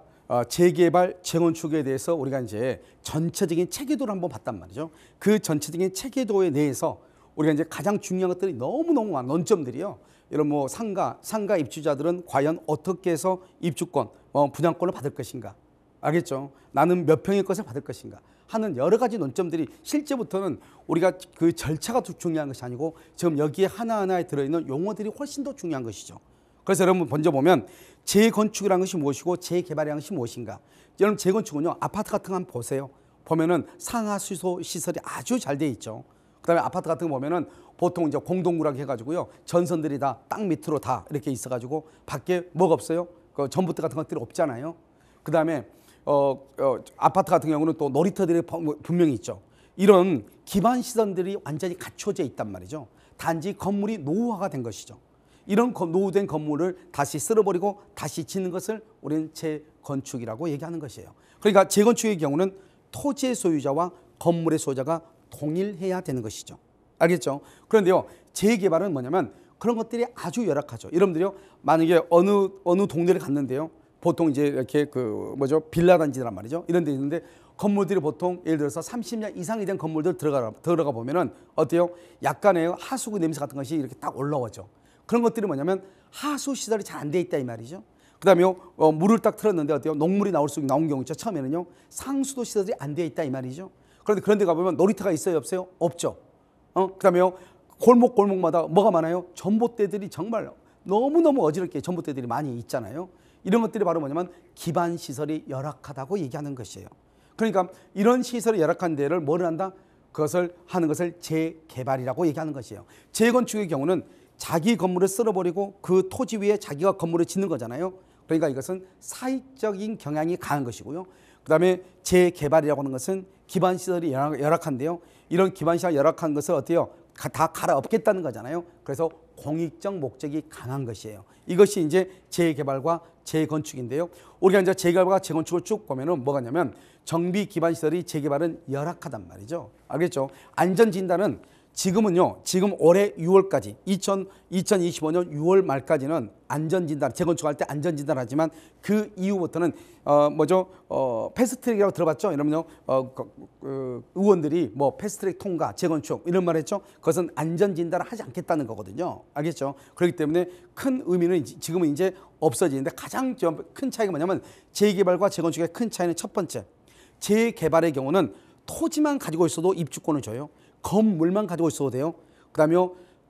재개발, 재건축에 대해서 우리가 이제 전체적인 체계도를 한번 봤단 말이죠. 그 전체적인 체계도에 대해서 우리가 이제 가장 중요한 것들이 너무너무 많은 논점들이요. 이런 뭐 상가 입주자들은 과연 어떻게 해서 입주권, 분양권을 받을 것인가? 알겠죠? 나는 몇 평의 것을 받을 것인가? 하는 여러 가지 논점들이 실제부터는 우리가 그 절차가 중요한 것이 아니고 지금 여기에 하나하나에 들어있는 용어들이 훨씬 더 중요한 것이죠. 그래서 여러분 먼저 보면 재건축이라는 것이 무엇이고 재개발이라는 것이 무엇인가? 여러분 재건축은요, 아파트 같은 거 한번 보세요. 보면은 상하수소 시설이 아주 잘 돼 있죠. 그다음에 아파트 같은 거 보면은 보통 이제 공동구락 해가지고요, 전선들이 다 땅 밑으로 다 이렇게 있어가지고 밖에 뭐가 없어요? 그 전봇대 같은 것들이 없잖아요. 그다음에 아파트 같은 경우는 또 놀이터들이 분명히 있죠. 이런 기반 시설들이 완전히 갖춰져 있단 말이죠. 단지 건물이 노후화가 된 것이죠. 이런 노후된 건물을 다시 쓸어버리고 다시 짓는 것을 우리는 재건축이라고 얘기하는 것이에요. 그러니까 재건축의 경우는 토지의 소유자와 건물의 소유자가 동일해야 되는 것이죠. 알겠죠? 그런데요, 재개발은 뭐냐면 그런 것들이 아주 열악하죠. 여러분들이요, 만약에 어느 동네를 갔는데요, 보통 이제 이렇게 빌라 단지란 말이죠. 이런 데 있는데 건물들이 보통 예를 들어서 30년 이상이 된 건물들 들어가 보면은 어때요? 약간의 하수구 냄새 같은 것이 이렇게 딱 올라오죠. 그런 것들이 뭐냐면 하수 시설이 잘 안 돼 있다 이 말이죠. 그다음에 물을 딱 틀었는데 어때요? 녹물이 나온 경우 있죠. 처음에는요, 상수도 시설이 안 돼 있다 이 말이죠. 그런데 그런 데 가보면 놀이터가 있어요, 없어요? 없죠. 그다음에요, 골목마다 뭐가 많아요? 전봇대들이 정말 너무너무 어지럽게 전봇대들이 많이 있잖아요. 이런 것들이 바로 뭐냐면 기반 시설이 열악하다고 얘기하는 것이에요. 그러니까 이런 시설이 열악한 데를 뭐를 한다? 그것을 하는 것을 재개발이라고 얘기하는 것이에요. 재건축의 경우는 자기 건물을 쓸어버리고 그 토지 위에 자기가 건물을 짓는 거잖아요. 그러니까 이것은 사익적인 경향이 강한 것이고요. 그다음에 재개발이라고 하는 것은 기반 시설이 열악한데요. 이런 기반 시설이 열악한 것을 어때요? 다 갈아엎겠다는 거잖아요. 그래서 공익적 목적이 강한 것이에요. 이것이 이제 재개발과 재건축인데요. 우리가 이제 재개발과 재건축을 쭉 보면은 뭐가 있냐면 정비 기반 시설이 재개발은 열악하단 말이죠. 알겠죠? 안전진단은 지금 올해 6월까지 2025년 6월 말까지는 안전진단, 재건축할 때 안전진단 하지만 그 이후부터는 패스트트랙이라고 들어봤죠? 이러면요, 의원들이 뭐 패스트트랙 통과, 재건축 이런 말 했죠? 그것은 안전진단을 하지 않겠다는 거거든요. 알겠죠? 그렇기 때문에 큰 의미는 지금은 이제 없어지는데 가장 큰 차이가 뭐냐면 재개발과 재건축의 큰 차이는 첫 번째, 재개발의 경우는 토지만 가지고 있어도 입주권을 줘요. 건물만 가지고 있어도 돼요. 그다음에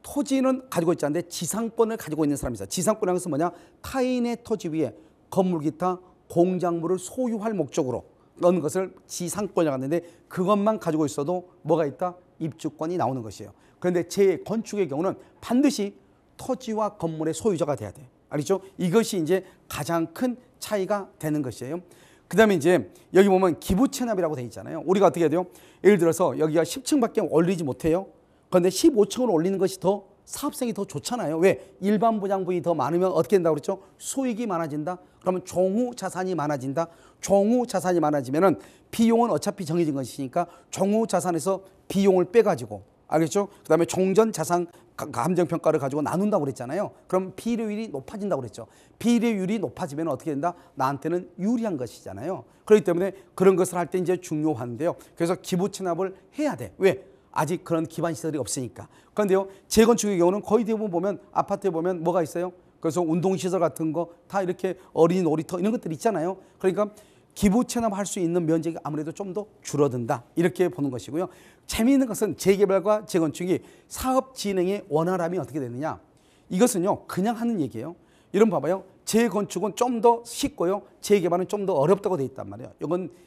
토지는 가지고 있지 않는데 지상권을 가지고 있는 사람이 있어요. 지상권이라는 것은 뭐냐? 타인의 토지 위에 건물 기타 공작물을 소유할 목적으로 넣는 것을 지상권이라고 하는데 그것만 가지고 있어도 뭐가 있다? 입주권이 나오는 것이에요. 그런데 재건축의 경우는 반드시 토지와 건물의 소유자가 돼야 돼. 알겠죠? 이것이 이제 가장 큰 차이가 되는 것이에요. 그 다음에 이제 여기 보면 기부 체납이라고 되어 있잖아요. 우리가 어떻게 해야 돼요? 예를 들어서 여기가 10층밖에 올리지 못해요. 그런데 15층으로 올리는 것이 더 사업성이 더 좋잖아요. 왜? 일반 분양분이 더 많으면 어떻게 된다고 그랬죠? 수익이 많아진다. 그러면 종후 자산이 많아진다. 종후 자산이 많아지면은 비용은 어차피 정해진 것이니까 종후 자산에서 비용을 빼가지고, 알겠죠? 그 다음에 종전 자산 감정평가를 가지고 나눈다고 그랬잖아요. 그럼 비례율이 높아진다고 그랬죠. 비례율이 높아지면 어떻게 된다? 나한테는 유리한 것이잖아요. 그렇기 때문에 그런 것을 할 때 이제 중요한데요. 그래서 기부 체납을 해야 돼. 왜? 아직 그런 기반 시설이 없으니까. 그런데요, 재건축의 경우는 거의 대부분 보면 아파트에 보면 뭐가 있어요? 그래서 운동시설 같은 거 다 이렇게 어린이 놀이터 이런 것들 있잖아요. 그러니까 기부 체납할 수 있는 면적이 아무래도 좀 더 줄어든다. 이렇게 보는 것이고요. 재미있는 것은 재개발과 재건축이 사업 진행의 원활함이 어떻게 되느냐. 이것은요, 그냥 하는 얘기예요. 이런 봐봐요. 재건축은 좀 더 쉽고요. 재개발은 좀 더 어렵다고 돼 있단 말이에요.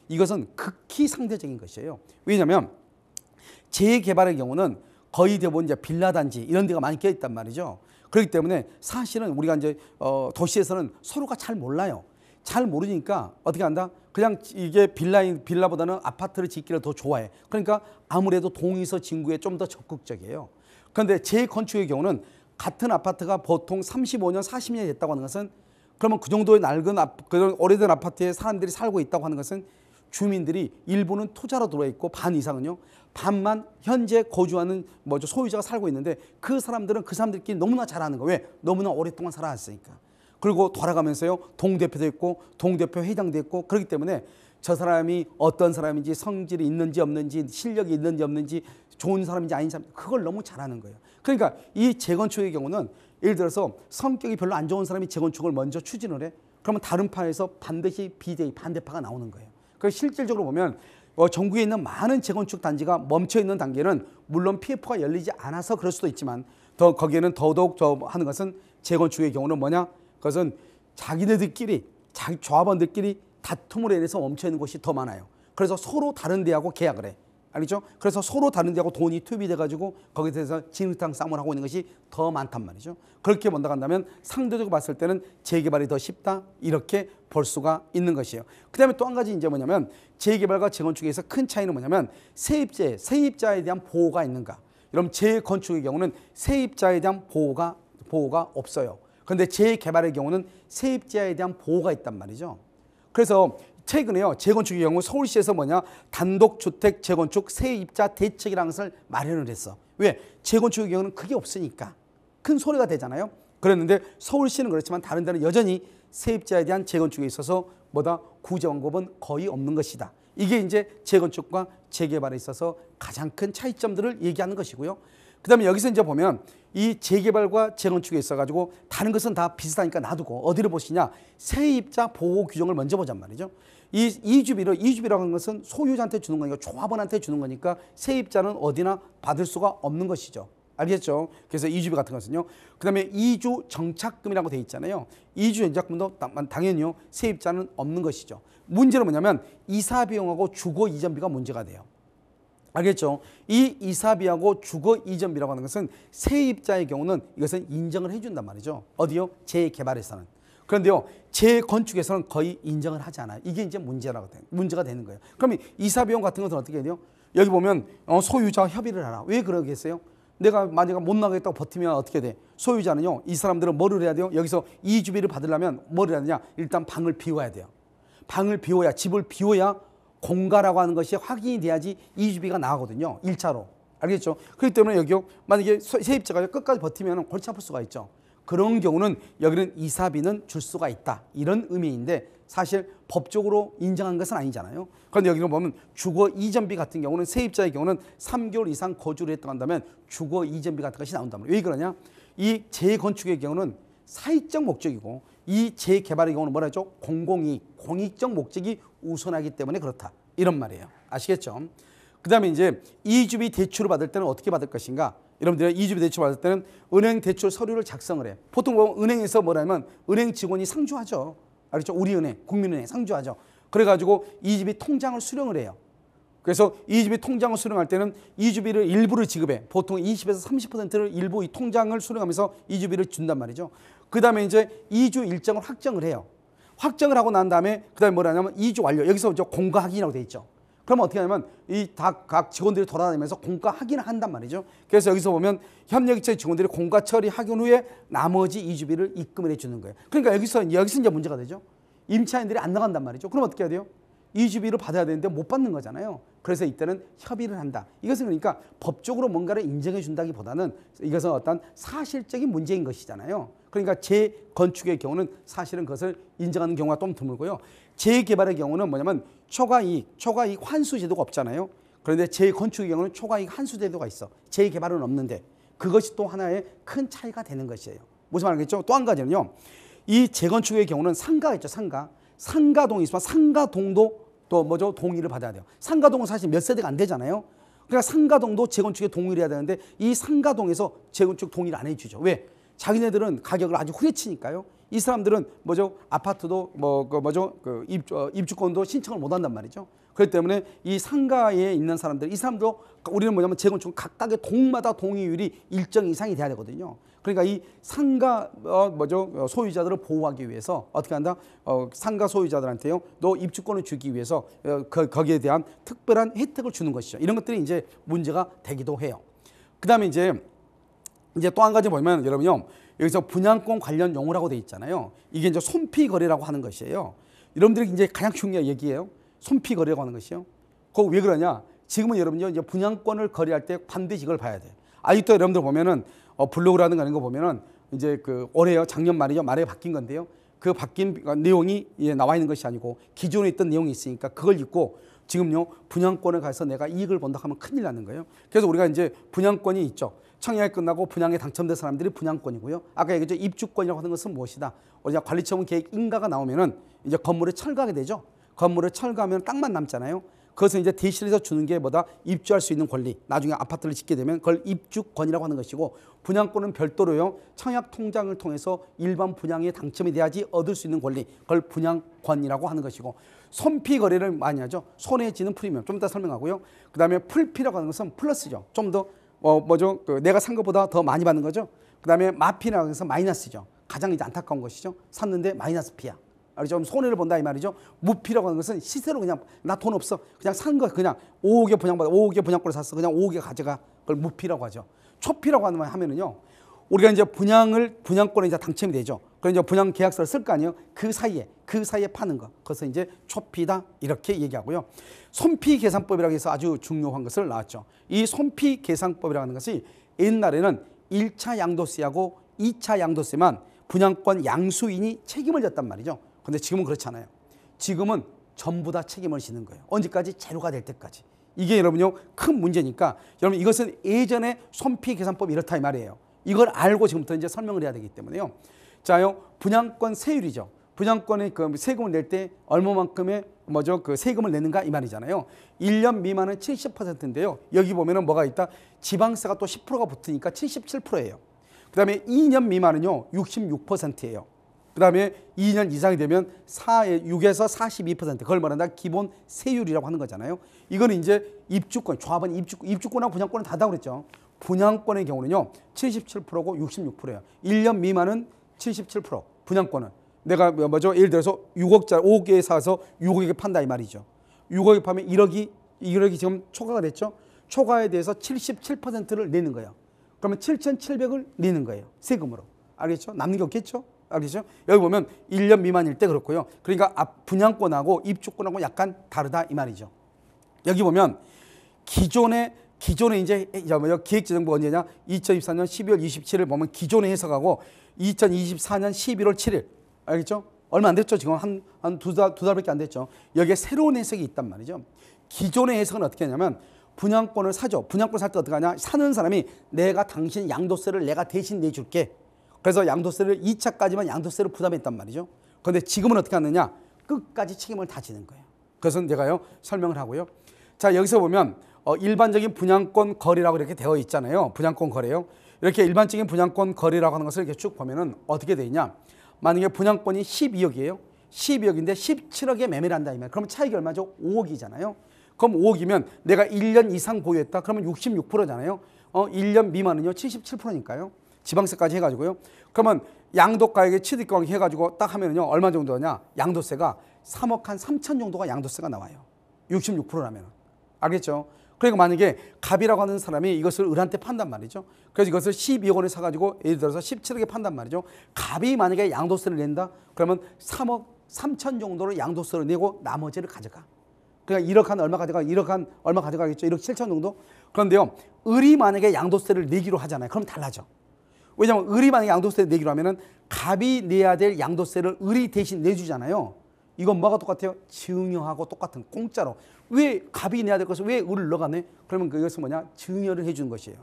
이것은 극히 상대적인 것이에요. 왜냐하면 재개발의 경우는 거의 대부분 이제 빌라 단지 이런 데가 많이 껴 있단 말이죠. 그렇기 때문에 사실은 우리가 이제 도시에서는 서로가 잘 몰라요. 잘 모르니까 어떻게 한다? 그냥 이게 빌라보다는 아파트를 짓기를 더 좋아해. 그러니까 아무래도 동의서 진구에 좀 더 적극적이에요. 그런데 재건축의 경우는 같은 아파트가 보통 35년, 40년이 됐다고 하는 것은 그러면 그 정도의 낡은 그런 오래된 아파트에 사람들이 살고 있다고 하는 것은 주민들이 일부는 투자로 들어와 있고 반 이상은요. 반만 현재 거주하는 소유자가 살고 있는데 그 사람들끼리 너무나 잘 아는 거예요. 왜? 너무나 오랫동안 살아왔으니까. 그리고 돌아가면서요. 동대표도 있고 동대표 회장도 있고 그렇기 때문에 저 사람이 어떤 사람인지 성질이 있는지 없는지 실력이 있는지 없는지 좋은 사람인지 아닌 사람 그걸 너무 잘 아는 거예요. 그러니까 이 재건축의 경우는 예를 들어서 성격이 별로 안 좋은 사람이 재건축을 먼저 추진을 해. 그러면 다른 파에서 반드시 비대위 반대파가 나오는 거예요. 그래서 실질적으로 보면 전국에 있는 많은 재건축 단지가 멈춰 있는 단계는 물론 PF가 열리지 않아서 그럴 수도 있지만 거기에는 더더욱 하는 것은 재건축의 경우는 뭐냐? 그것은 자기네들끼리 자기 조합원들끼리 다툼으로 인해서 멈춰 있는 곳이 더 많아요. 그래서 서로 다른 데하고 계약을 해. 알겠죠? 그래서 서로 다른 데하고 돈이 투입이 돼가지고 거기에 대해서 진흙탕 싸움을 하고 있는 것이 더 많단 말이죠. 그렇게 본다 한다면 상대적으로 봤을 때는 재개발이 더 쉽다 이렇게 볼 수가 있는 것이에요. 그다음에 또 한 가지 이제 뭐냐면 재개발과 재건축에서 큰 차이는 뭐냐면 세입자에 대한 보호가 있는가. 여러분 재건축의 경우는 세입자에 대한 보호가 없어요. 그런데 재개발의 경우는 세입자에 대한 보호가 있단 말이죠. 그래서 최근에요. 재건축의 경우 서울시에서 단독주택 재건축 세입자 대책이라는 것을 마련을 했어. 왜? 재건축의 경우는 그게 없으니까. 큰 소리가 되잖아요. 그랬는데 서울시는 그렇지만 다른 데는 여전히 세입자에 대한 재건축에 있어서 구제 방법은 거의 없는 것이다. 이게 이제 재건축과 재개발에 있어서 가장 큰 차이점들을 얘기하는 것이고요. 그다음에 여기서 이제 보면 이 재개발과 재건축에 있어가지고 다른 것은 다 비슷하니까 놔두고 어디를 보시냐? 세입자 보호 규정을 먼저 보잔 말이죠. 이주비라고 하는 것은 소유자한테 주는 거니까 조합원한테 주는 거니까 세입자는 어디나 받을 수가 없는 것이죠. 알겠죠? 그래서 이주비 같은 것은요. 그다음에 이주 정착금이라고 돼 있잖아요. 이주 정착금도 당연히요. 세입자는 없는 것이죠. 문제는 뭐냐면 이사 비용하고 주거 이전비가 문제가 돼요. 알겠죠? 이 이사비하고 주거 이전비라고 하는 것은 세입자의 경우는 이것은 인정을 해준단 말이죠. 어디요? 재개발에서는. 그런데요, 재건축에서는 거의 인정을 하지 않아요. 이게 이제 문제가 되는 거예요. 그러면 이사비용 같은 것은 어떻게 해야 돼요? 여기 보면 소유자와 협의를 하라. 왜 그러겠어요? 내가 만약에 못 나가겠다고 버티면 어떻게 돼? 소유자는요, 이 사람들은 뭐를 해야 돼요? 여기서 이주비를 받으려면 뭐를 해야 되냐? 일단 방을 비워야 돼요. 방을 비워야, 집을 비워야 공가라고 하는 것이 확인이 돼야지 이주비가 나가거든요. 1차로. 알겠죠? 그렇기 때문에 여기요, 만약에 세입자가 끝까지 버티면 골치 아플 수가 있죠. 그런 경우는 여기는 이사비는 줄 수가 있다. 이런 의미인데 사실 법적으로 인정한 것은 아니잖아요. 그런데 여기는 보면 주거 이전비 같은 경우는 세입자의 경우는 3개월 이상 거주를 했다고 한다면 주거 이전비 같은 것이 나온단 말이에요. 왜 그러냐? 이 재건축의 경우는 사익적 목적이고 이 재개발의 경우는 뭐라 하죠? 공익적 목적이 우선하기 때문에 그렇다. 이런 말이에요. 아시겠죠? 그 다음에 이제 이주비 대출을 받을 때는 어떻게 받을 것인가? 여러분들이 이주비 대출 받을 때는 은행 대출 서류를 작성을 해. 보통 보면 은행에서 뭐라면 은행 직원이 상주하죠. 알겠죠? 우리은행, 국민은행 상주하죠. 그래가지고 이주비 통장을 수령을 해요. 그래서 이주비 통장을 수령할 때는 이주비를 일부를 지급해. 보통 20에서 30%를 일부 이 통장을 수령하면서 이주비를 준단 말이죠. 그 다음에 이제 이주 일정을 확정을 해요. 확정을 하고 난 다음에 그 다음에 뭐라냐면 이주 완료. 여기서 공가 확인이라고 돼 있죠. 그러면 어떻게 하냐면 각 직원들이 돌아다니면서 공가 확인을 한단 말이죠. 그래서 여기서 보면 협력업체 직원들이 공가 처리 확인 후에 나머지 이주비를 입금을 해주는 거예요. 그러니까 여기서 이제 문제가 되죠. 임차인들이 안 나간단 말이죠. 그럼 어떻게 해야 돼요? 이주비를 받아야 되는데 못 받는 거잖아요. 그래서 이때는 협의를 한다. 이것은 그러니까 법적으로 뭔가를 인정해 준다기보다는 이것은 어떤 사실적인 문제인 것이잖아요. 그러니까 재건축의 경우는 사실은 그것을 인정하는 경우가 좀 드물고요. 재개발의 경우는 뭐냐면 초과이익 환수 제도가 없잖아요. 그런데 재건축의 경우는 초과이익 환수 제도가 있어. 재개발은 없는데 그것이 또 하나의 큰 차이가 되는 것이에요. 무슨 말이겠죠? 또 한 가지는요. 이 재건축의 경우는 상가가 있죠. 상가동이 있으면 상가동도 또 뭐죠? 동의를 받아야 돼요. 상가동은 사실 몇 세대가 안 되잖아요. 그러니까 상가동도 재건축에 동의를 해야 되는데 이 상가동에서 재건축 동의를 안 해주죠. 왜? 자기네들은 가격을 아주 후려치니까요. 이 사람들은 뭐죠? 아파트도 입주권도 신청을 못 한단 말이죠. 그렇기 때문에 이 상가에 있는 사람들, 이 사람도 우리는 뭐냐면 재건축 각각의 동마다 동의율이 일정 이상이 돼야 되거든요. 그러니까 이 상가 소유자들을 보호하기 위해서 어떻게 한다? 상가 소유자들한테요, 또 입주권을 주기 위해서 거기에 대한 특별한 혜택을 주는 것이죠. 이런 것들이 이제 문제가 되기도 해요. 그다음에 이제 또 한 가지 보면 여러분요, 여기서 분양권 관련 용어라고 돼 있잖아요. 이게 이제 손피거래라고 하는 것이에요. 여러분들이 이제 가장 중요한 얘기예요. 손피거래라고 하는 것이요. 그거 왜 그러냐? 지금은 여러분요, 이제 분양권을 거래할 때 반드시 이걸 봐야 돼. 아직도 여러분들 보면은 블로그라든가 이런 거 보면은 이제 그 올해요, 작년 말이죠, 말에 바뀐 건데요. 그 바뀐 내용이 나와 있는 것이 아니고 기존에 있던 내용이 있으니까 그걸 읽고 지금요 분양권을 가서 내가 이익을 본다 하면 큰일 나는 거예요. 그래서 우리가 이제 분양권이 있죠. 청약이 끝나고 분양에 당첨된 사람들이 분양권이고요. 아까 얘기했죠. 입주권이라고 하는 것은 무엇이다? 우리가 관리처분 계획 인가가 나오면은 이제 건물에 철거하게 되죠. 건물에 철거하면 땅만 남잖아요. 그것은 이제 대신해서 주는 게 뭐다? 입주할 수 있는 권리. 나중에 아파트를 짓게 되면 그걸 입주권이라고 하는 것이고, 분양권은 별도로요, 청약 통장을 통해서 일반 분양에 당첨이 돼야지 얻을 수 있는 권리. 그걸 분양권이라고 하는 것이고, 손피 거래를 많이 하죠. 손에 쥐는 프리미엄. 좀 이따 설명하고요. 그 다음에 풀피라고 하는 것은 플러스죠. 좀 더 내가 산 것보다 더 많이 받는 거죠. 그 다음에 마피라고 해서 마이너스죠. 가장 이제 안타까운 것이죠. 샀는데 마이너스 피야. 좀 손해를 본다 이 말이죠. 무피라고 하는 것은 시세로 그냥 나 돈 없어, 그냥 산 거, 그냥 5억에 분양받아 5억에 분양권을 샀어, 그냥 5억에 가져가. 그걸 무피라고 하죠. 초피라고 하면은요, 우리가 이제 분양권에 이제 당첨이 되죠. 그럼 이제 분양 계약서를 쓸 거 아니에요. 그 사이에 파는 거, 그것을 이제 초피다 이렇게 얘기하고요. 손피 계산법이라고 해서 아주 중요한 것을 나왔죠. 이 손피 계산법이라고 하는 것이 옛날에는 1차 양도세하고 2차 양도세만 분양권 양수인이 책임을 졌단 말이죠. 근데 지금은 그렇지 않아요. 지금은 전부 다 책임을 지는 거예요. 언제까지? 제로가 될 때까지. 이게 여러분요, 큰 문제니까 여러분 이것은 예전에 손피 계산법이 이렇다 이 말이에요. 이걸 알고 지금부터 이제 설명을 해야 되기 때문에요. 자요, 분양권 세율이죠. 분양권의 그 세금을 낼 때 얼마만큼의 그 세금을 내는가 이 말이잖아요. 1년 미만은 70%인데요. 여기 보면은 뭐가 있다? 지방세가 또 10%가 붙으니까 77%예요. 그다음에 2년 미만은요 66%예요. 그다음에 2년 이상이 되면 6에서 42%, 그걸 말한다 기본 세율이라고 하는 거잖아요. 이거는 이제 입주권, 조합은 입주권하고 분양권은 다르다고 그랬죠. 분양권의 경우는요 77%고 66%예요. 1년 미만은 77%, 분양권은 내가 예를 들어서 6억짜리 5억에 사서 6억에 판다 이 말이죠. 6억에 파면 1억이 지금 초과가 됐죠. 초과에 대해서 77%를 내는 거예요. 그러면 7,700을 내는 거예요. 세금으로. 알겠죠? 남는 게 없겠죠? 알겠죠? 여기 보면 1년 미만일 때 그렇고요. 그러니까 분양권하고 입주권하고 약간 다르다 이 말이죠. 여기 보면 기존에 이제 기획재정부 언제냐? 2024년 12월 27일 보면 기존의 해석하고 2024년 11월 7일. 알겠죠? 얼마 안 됐죠. 지금 한 두 달밖에 안 됐죠. 여기에 새로운 해석이 있단 말이죠. 기존의 해석은 어떻게 하냐면 분양권을 사죠. 분양권 살 때 어떻게 하냐? 사는 사람이 내가 당신 양도세를 내가 대신 내줄게. 그래서 양도세를 2차까지만 양도세를 부담했단 말이죠. 그런데 지금은 어떻게 하느냐? 끝까지 책임을 다 지는 거예요. 그래서 내가요 설명을 하고요. 자, 여기서 보면 일반적인 분양권 거래라고 이렇게 되어 있잖아요. 분양권 거래요. 이렇게 일반적인 분양권 거래라고 하는 것을 이렇게 쭉 보면은 어떻게 되어 있냐? 만약에 분양권이 12억이에요. 12억인데 17억에 매매를 한다 이면 그러면 차익이 얼마죠? 5억이잖아요. 그럼 5억이면 내가 1년 이상 보유했다. 그러면 66%잖아요. 1년 미만은요 77%니까요. 지방세까지 해가지고요. 그러면 양도가액의 취득가액 해가지고 딱 하면은요 얼마 정도냐? 양도세가 3억 한 3천 정도가 양도세가 나와요. 66%라면. 알겠죠? 그러니까 만약에 갑이라고 하는 사람이 이것을 을한테 판단 말이죠. 그래서 이것을 12억 원에 사가지고 예를 들어서 17억에 판단 말이죠. 갑이 만약에 양도세를 낸다? 그러면 3억 3천 정도를 양도세를 내고 나머지를 가져가. 그러니까 1억 한 얼마 가져가, 1억 한 얼마 가져가겠죠. 1억 7천 정도. 그런데요, 을이 만약에 양도세를 내기로 하잖아요. 그럼 달라져. 왜냐하면 을이 만약에 양도세를 내기로 하면은 갑이 내야 될 양도세를 을이 대신 내주잖아요. 이건 뭐가 똑같아요? 증여하고 똑같은 공짜로. 왜 갑이 내야 될 것을 왜 을을 너가 내? 그러면 그것은 뭐냐? 증여를 해주는 것이에요.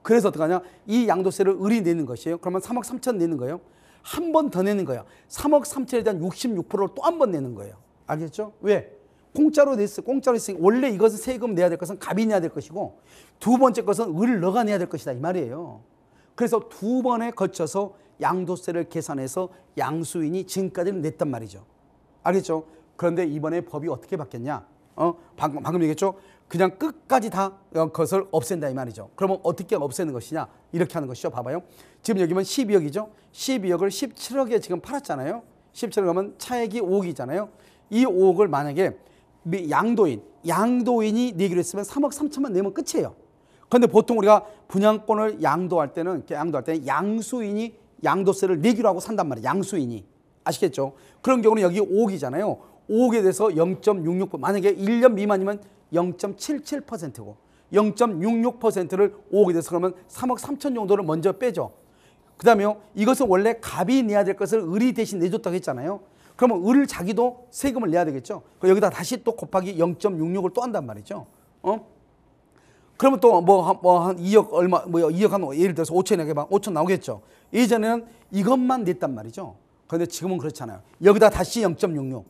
그래서 어떡하냐? 이 양도세를 을이 내는 것이에요. 그러면 3억 3천 내는 거예요. 한 번 더 내는 거예요. 3억 3천에 대한 66%를 또 한 번 내는 거예요. 알겠죠? 왜? 공짜로 냈어요. 공짜로 했으니 원래 이것은 세금 내야 될 것은 갑이 내야 될 것이고 두 번째 것은 을 너가 내야 될 것이다 이 말이에요. 그래서 두 번에 거쳐서 양도세를 계산해서 양수인이 지금까지는 냈단 말이죠. 알겠죠? 그런데 이번에 법이 어떻게 바뀌었냐? 방금 얘기했죠? 그냥 끝까지 다 그것을 없앤다 이 말이죠. 그러면 어떻게 없애는 것이냐? 이렇게 하는 것이죠. 봐봐요. 지금 여기면 12억이죠. 12억을 17억에 지금 팔았잖아요. 17억 하면 차액이 5억이잖아요. 이 5억을 만약에 양도인이 내기로 했으면 3억 3천만 내면 끝이에요. 그런데 보통 우리가 분양권을 양도할 때는 양수인이 양도세를 내기로 하고 산단 말이에요. 양수인이. 아시겠죠? 그런 경우는 여기 5억이잖아요. 5억에 대해서 0.66%, 만약에 1년 미만이면 0.77%고 0.66%를 5억에 대해서 그러면 3억 3천 정도를 먼저 빼죠. 그 다음에 이것은 원래 갑이 내야 될 것을 을이 대신 내줬다고 했잖아요. 그러면 을을 자기도 세금을 내야 되겠죠. 여기다 다시 또 곱하기 0.66을 또 한단 말이죠. 그러면 또 한 2억 얼마, 2억 한 예를 들어서 5천에 막 5천 나오겠죠. 예전에는 이것만 냈단 말이죠. 그런데 지금은 그렇잖아요. 여기다 다시 0.66.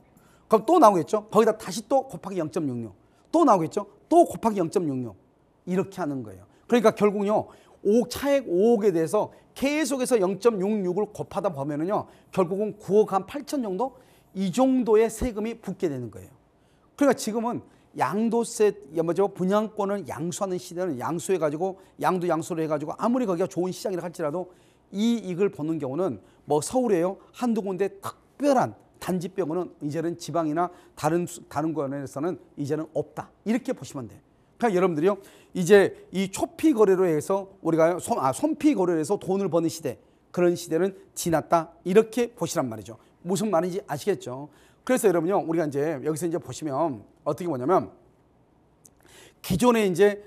그럼 또 나오겠죠. 거기다 다시 또 곱하기 0.66. 또 나오겠죠. 또 곱하기 0.66. 이렇게 하는 거예요. 그러니까 결국요. 차액 5억에 대해서 계속해서 0.66을 곱하다 보면은요. 결국은 9억 한 8천 정도? 이 정도의 세금이 붙게 되는 거예요. 그러니까 지금은 양도세, 분양권을 양수하는 시대는 양수해가지고 양수를 해가지고 아무리 거기가 좋은 시장이라 할지라도 이익을 보는 경우는 뭐 서울에요. 한두 군데 특별한 단지병원은 이제는 지방이나 다른 권에서는 이제는 없다. 이렇게 보시면 돼요. 그러니까 여러분들이요. 이제 이 초피 거래로 해서 우리가 손피 거래로 해서 돈을 버는 시대, 그런 시대는 지났다. 이렇게 보시란 말이죠. 무슨 말인지 아시겠죠? 그래서 여러분요. 우리가 이제 여기서 이제 보시면 어떻게 보냐면 기존에 이제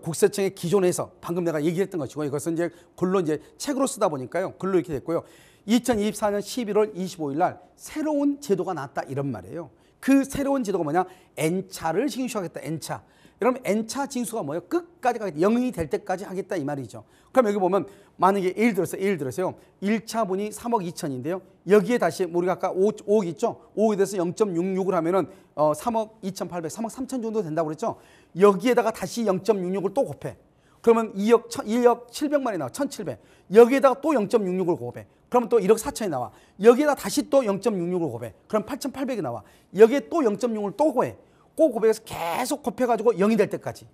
국세청의 기존에서 방금 내가 얘기했던 것이고 이것은 이제 글로 이제 책으로 쓰다 보니까요. 글로 이렇게 됐고요. 2024년 11월 25일 날 새로운 제도가 나왔다 이런 말이에요. 그 새로운 제도가 뭐냐? N차를 징수하겠다. N차. 여러분 N차 징수가 뭐예요? 끝까지 가겠다. 0이 될 때까지 하겠다 이 말이죠. 그럼 여기 보면 만약에 예를 들어서요. 1차 분이 3억 2천인데요. 여기에 다시 우리가 아까 5억 있죠? 5억에 대해서 0.66을 하면은 3억 2,800, 3억 3천 정도 된다고 그랬죠? 여기에다가 다시 0.66을 또 곱해. 그러면 2억 700만이 나와. 1,700. 여기에다가 또 0.66을 곱해. 그러면 또 1억 4천이 나와. 여기에다 다시 또 0.66을 곱해. 그럼 8,800이 나와. 여기에 또 0.6을 또 곱해. 꼭 곱해서 계속 곱해가지고 0이 될 때까지.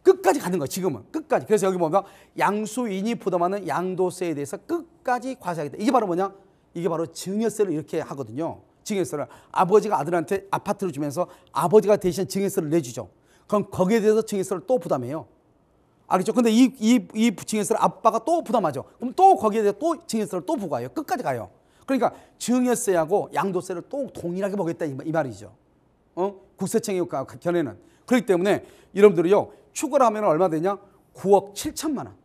끝까지 가는 거야 지금은. 끝까지. 그래서 여기 보면 양수인이 부담하는 양도세에 대해서 끝까지 과세하겠다. 이게 바로 뭐냐? 이게 바로 증여세를 이렇게 하거든요. 증여세를. 아버지가 아들한테 아파트를 주면서 아버지가 대신 증여세를 내주죠. 그럼 거기에 대해서 증여세를 또 부담해요. 알겠죠? 근데 이 증여세를 아빠가 또 부담하죠. 그럼 또 거기에 대해서 또 증여세를 또 부과해요. 끝까지 가요. 그러니까 증여세하고 양도세를 또 동일하게 보겠다 이 말이죠. 국세청의 견해는. 그렇기 때문에 여러분들이요. 추가를 하면 얼마 되냐? 9억 7천만 원.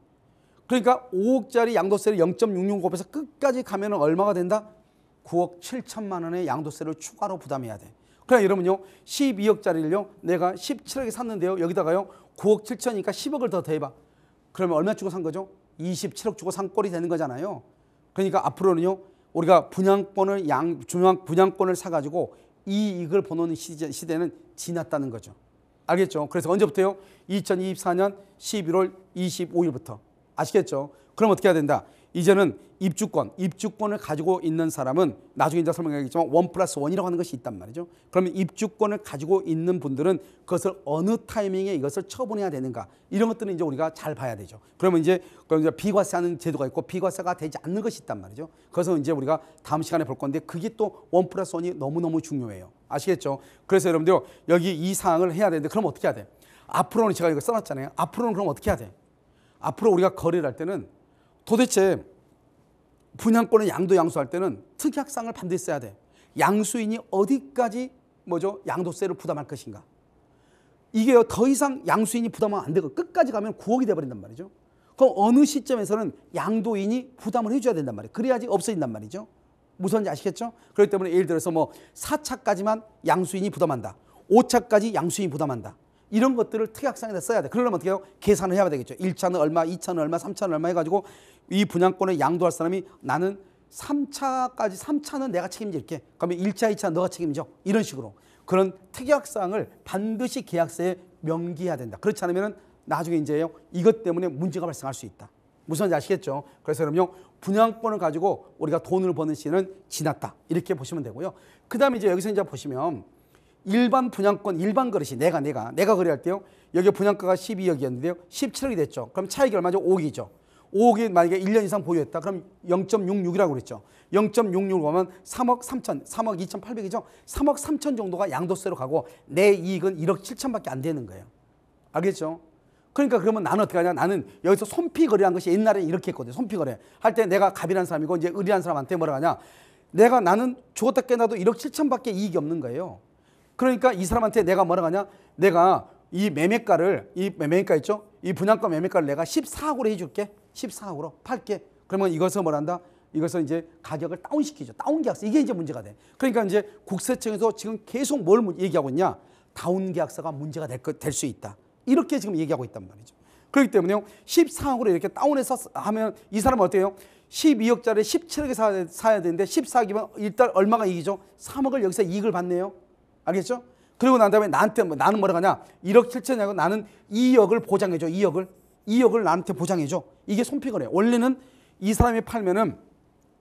그러니까 5억짜리 양도세를 0.66 곱해서 끝까지 가면 얼마가 된다? 9억 7천만 원의 양도세를 추가로 부담해야 돼. 그러니까 여러분요. 12억짜리를요. 내가 17억에 샀는데요. 여기다가요. 9억 7천이니까 10억을 더 더해봐. 그러면 얼마 주고 산 거죠? 27억 주고 산 꼴이 되는 거잖아요. 그러니까 앞으로는요. 우리가 분양권을 사가지고 이익을 보는 시대는 지났다는 거죠. 알겠죠? 그래서 언제부터요? 2024년 11월 25일부터. 아시겠죠? 그럼 어떻게 해야 된다? 이제는 입주권을 가지고 있는 사람은 나중에 이제 설명하겠지만 1+1이라고 하는 것이 있단 말이죠. 그러면 입주권을 가지고 있는 분들은 그것을 어느 타이밍에 이것을 처분해야 되는가 이런 것들은 이제 우리가 잘 봐야 되죠. 그러면 이제 비과세하는 제도가 있고 비과세가 되지 않는 것이 있단 말이죠. 그래서 이제 우리가 다음 시간에 볼 건데 그게 또 1+1이 너무너무 중요해요. 아시겠죠? 그래서 여러분들 여기 이 사항을 해야 되는데 그럼 어떻게 해야 돼? 앞으로는 제가 이거 써놨잖아요. 앞으로는 그럼 어떻게 해야 돼? 앞으로 우리가 거래를 할 때는 도대체 분양권을 양수할 때는 특약사항을 반드시 써야 돼. 양수인이 어디까지 뭐죠? 양도세를 부담할 것인가? 이게 더 이상 양수인이 부담하면 안 되고 끝까지 가면 9억이 돼버린단 말이죠. 그럼 어느 시점에서는 양도인이 부담을 해줘야 된단 말이에요. 그래야지 없어진단 말이죠. 무슨 말인지 아시겠죠? 그렇기 때문에 예를 들어서 뭐 4차까지만 양수인이 부담한다. 5차까지 양수인이 부담한다. 이런 것들을 특약상에다 써야 돼. 그러려면 어떻게 해요? 계산을 해야 되겠죠. 1차는 얼마, 2차는 얼마, 3차는 얼마 해가지고 이 분양권을 양도할 사람이 나는 3차는 내가 책임질게. 그러면 1차, 2차 너가 책임져. 이런 식으로. 그런 특약사항을 반드시 계약서에 명기해야 된다. 그렇지 않으면 나중에 이제 이것 때문에 문제가 발생할 수 있다. 무슨 말인지 아시겠죠? 그래서 그럼요, 분양권을 가지고 우리가 돈을 버는 시는 지났다. 이렇게 보시면 되고요. 그 다음에 이제 여기서 이제 보시면 일반 분양권, 일반 거래시, 내가 거래할 때요, 여기 분양가가 12억이었는데요, 17억이 됐죠. 그럼 차익이 얼마죠? 5억이죠. 5억이 만약에 1년 이상 보유했다. 그럼 0.66이라고 그랬죠. 0.66을 보면 3억 3천, 3억 2,800이죠. 3억 3천 정도가 양도세로 가고 내 이익은 1억 7천밖에 안 되는 거예요. 알겠죠? 그러니까 그러면 나는 어떻게 하냐? 나는 여기서 손피 거래한 것이 옛날에 이렇게 했거든요. 손피 거래. 할 때 내가 갑이라는 사람이고 이제 을이라는 사람한테 뭐라 하냐? 나는 죽었다 깨나도 1억 7천밖에 이익이 없는 거예요. 그러니까 이 사람한테 내가 뭐라 하냐? 내가 이 매매가 있죠? 이 분양권 매매가를 내가 14억으로 해줄게. 14억으로 팔게. 그러면 이것을 뭘 한다? 이것을 이제 가격을 다운시키죠. 다운 계약서. 이게 이제 문제가 돼. 그러니까 이제 국세청에서 지금 계속 뭘 얘기하고 있냐? 다운 계약서가 문제가 될 수 있다. 이렇게 지금 얘기하고 있단 말이죠. 그렇기 때문에 14억으로 이렇게 다운해서 하면 이 사람은 어때요? 12억짜리 17억에 사야 되는데 14억이면 일단 얼마가 이익이죠? 3억을 여기서 이익을 받네요. 알겠죠? 그리고 난 다음에 나한테 나는 뭐라 하냐? 1억 7천이라고 나는 2억을 보장해줘. 2억을 나한테 보장해줘. 이게 손피거래. 원래는 이 사람이 팔면은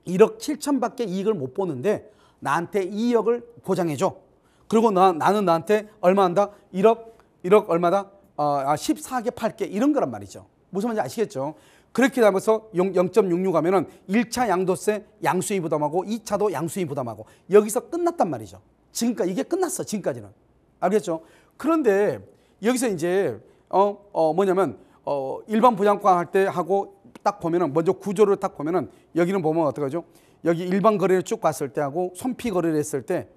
1억 7천밖에 이익을 못 보는데 나한테 2억을 보장해줘. 그리고 나는 나한테 얼마 한다? 1억 얼마다? 14억에 팔게. 이런 거란 말이죠. 무슨 말인지 아시겠죠? 그렇게 하면서 0.66 하면은 1차 양도세 양수인이 부담하고 2차도 양수인이 부담하고 여기서 끝났단 말이죠. 지금까지 이게 끝났어. 지금까지는. 알겠죠? 그런데 여기서 이제 뭐냐면 일반 분양권 할 때 하고 딱 보면은 먼저 구조를 딱 보면은 여기는 보면 어떡하죠? 여기 일반 거래를 쭉 봤을 때 하고 손피 거래를 했을 때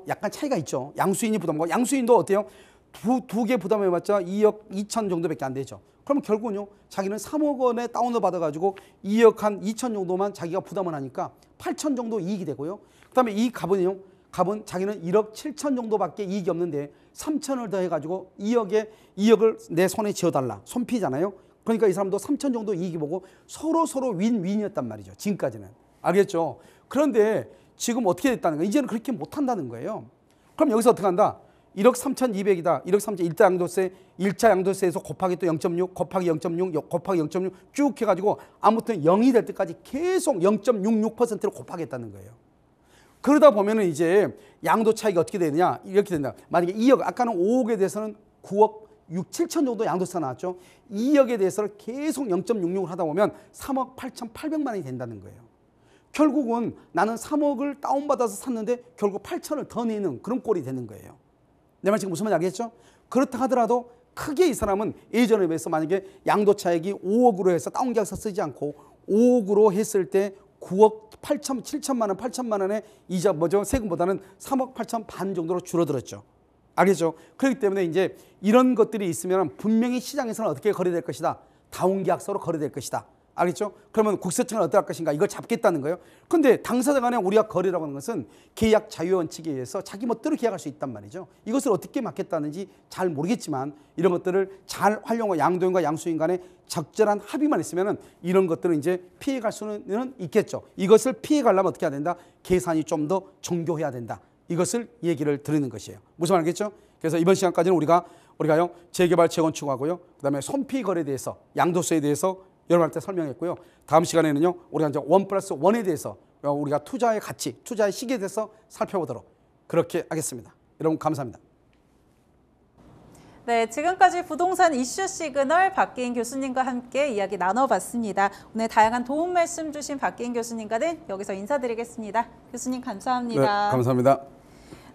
약간 차이가 있죠. 양수인이 부담하고 양수인도 어때요? 두 개 부담해봤자 2억 2천 정도밖에 안 되죠. 그러면 결국은요, 자기는 3억 원에 다운을 받아가지고 2억 한 2천 정도만 자기가 부담을 하니까 8천 정도 이익이 되고요. 그다음에 이 갑은요, 자기는 1억 7천 정도밖에 이익이 없는데 3천을 더해가지고 2억을 내 손에 쥐어달라. 손피잖아요. 그러니까 이 사람도 3천 정도 이익이 보고 서로 윈윈이었단 말이죠. 지금까지는. 알겠죠? 그런데 지금 어떻게 됐다는 거예요? 이제는 그렇게 못한다는 거예요. 그럼 여기서 어떻게 한다? 1억 3,200이다. 1억 3천 1차 양도세에서 곱하기 또 0.6 곱하기 0.6 곱하기 0.6 쭉 해가지고 아무튼 0이 될 때까지 계속 0.66%로 곱하겠다는 거예요. 그러다 보면은 이제 양도 차익이 어떻게 되느냐? 이렇게 된다. 만약에 2억, 아까는 5억에 대해서는 9억 6, 7천 정도 양도세가 나왔죠. 2억에 대해서는 계속 0.66을 하다 보면 3억 8,800만 원이 된다는 거예요. 결국은 나는 3억을 다운받아서 샀는데 결국 8천을 더 내는 그런 꼴이 되는 거예요. 내 말 지금 무슨 말인지 알겠죠? 그렇다 하더라도 크게 이 사람은 예전에 비해서 만약에 양도 차익이 5억으로 해서 다운 계약서 쓰지 않고 5억으로 했을 때 9억 7천만 원, 8천만 원의 이자 세금보다는 3억 8천 반 정도로 줄어들었죠. 알겠죠? 그렇기 때문에 이제 이런 것들이 있으면 분명히 시장에서는 어떻게 거래될 것이다. 다운 계약서로 거래될 것이다. 알겠죠? 그러면 국세청은 어떻게 할 것인가? 이걸 잡겠다는 거예요. 그런데 당사자 간에 우리가 거래라고 하는 것은 계약 자유 원칙에 의해서 자기 멋대로 계약할 수 있단 말이죠. 이것을 어떻게 막겠다는지 잘 모르겠지만 이런 것들을 잘 활용하고 양도인과 양수인 간에 적절한 합의만 있으면 이런 것들은 이제 피해갈 수는 있겠죠. 이것을 피해가려면 어떻게 해야 된다? 계산이 좀 더 정교해야 된다. 이것을 얘기를 드리는 것이에요. 무슨 말 알겠죠? 그래서 이번 시간까지는 우리가요 재개발 재건축하고요, 그다음에 손피 거래에 대해서 양도세에 대해서 여러분한테 설명했고요. 다음 시간에는요, 우리가 이제 1+1에 대해서 우리가 투자의 가치, 투자의 시기에 대해서 살펴보도록 그렇게 하겠습니다. 여러분 감사합니다. 네, 지금까지 부동산 이슈 시그널 박기인 교수님과 함께 이야기 나눠봤습니다. 오늘 다양한 도움 말씀 주신 박기인 교수님과는 여기서 인사드리겠습니다. 교수님 감사합니다. 네, 감사합니다.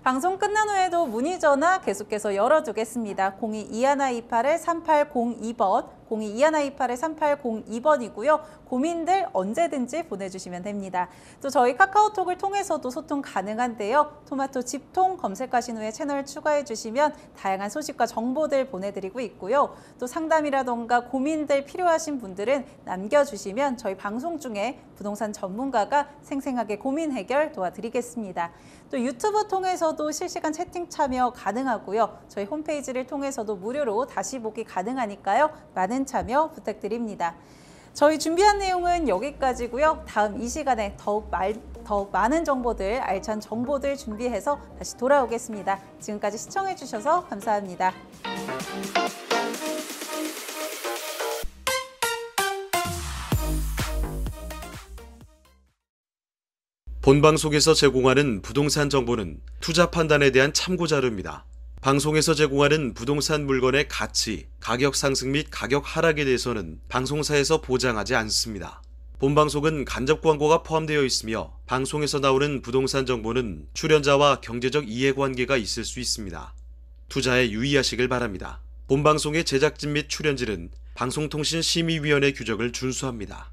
방송 끝난 후에도 문의 전화 계속해서 열어두겠습니다. 02-2128-3802번, 022128-3802번이고요. 고민들 언제든지 보내주시면 됩니다. 또 저희 카카오톡을 통해서도 소통 가능한데요. 토마토 집통 검색하신 후에 채널 추가해 주시면 다양한 소식과 정보들 보내드리고 있고요. 또 상담이라던가 고민들 필요하신 분들은 남겨주시면 저희 방송 중에 부동산 전문가가 생생하게 고민 해결 도와드리겠습니다. 또 유튜브 통해서도 실시간 채팅 참여 가능하고요. 저희 홈페이지를 통해서도 무료로 다시 보기 가능하니까요. 많은 참여 부탁드립니다. 저희 준비한 내용은 여기까지고요. 다음 이 시간에 더욱 많은 정보들, 알찬 정보들 준비해서 다시 돌아오겠습니다. 지금까지 시청해 주셔서 감사합니다. 본방송에서 제공하는 부동산 정보는 투자 판단에 대한 참고 자료입니다. 방송에서 제공하는 부동산 물건의 가치, 가격 상승 및 가격 하락에 대해서는 방송사에서 보장하지 않습니다. 본방송은 간접 광고가 포함되어 있으며 방송에서 나오는 부동산 정보는 출연자와 경제적 이해관계가 있을 수 있습니다. 투자에 유의하시길 바랍니다. 본방송의 제작진 및 출연진은 방송통신심의위원회 규정을 준수합니다.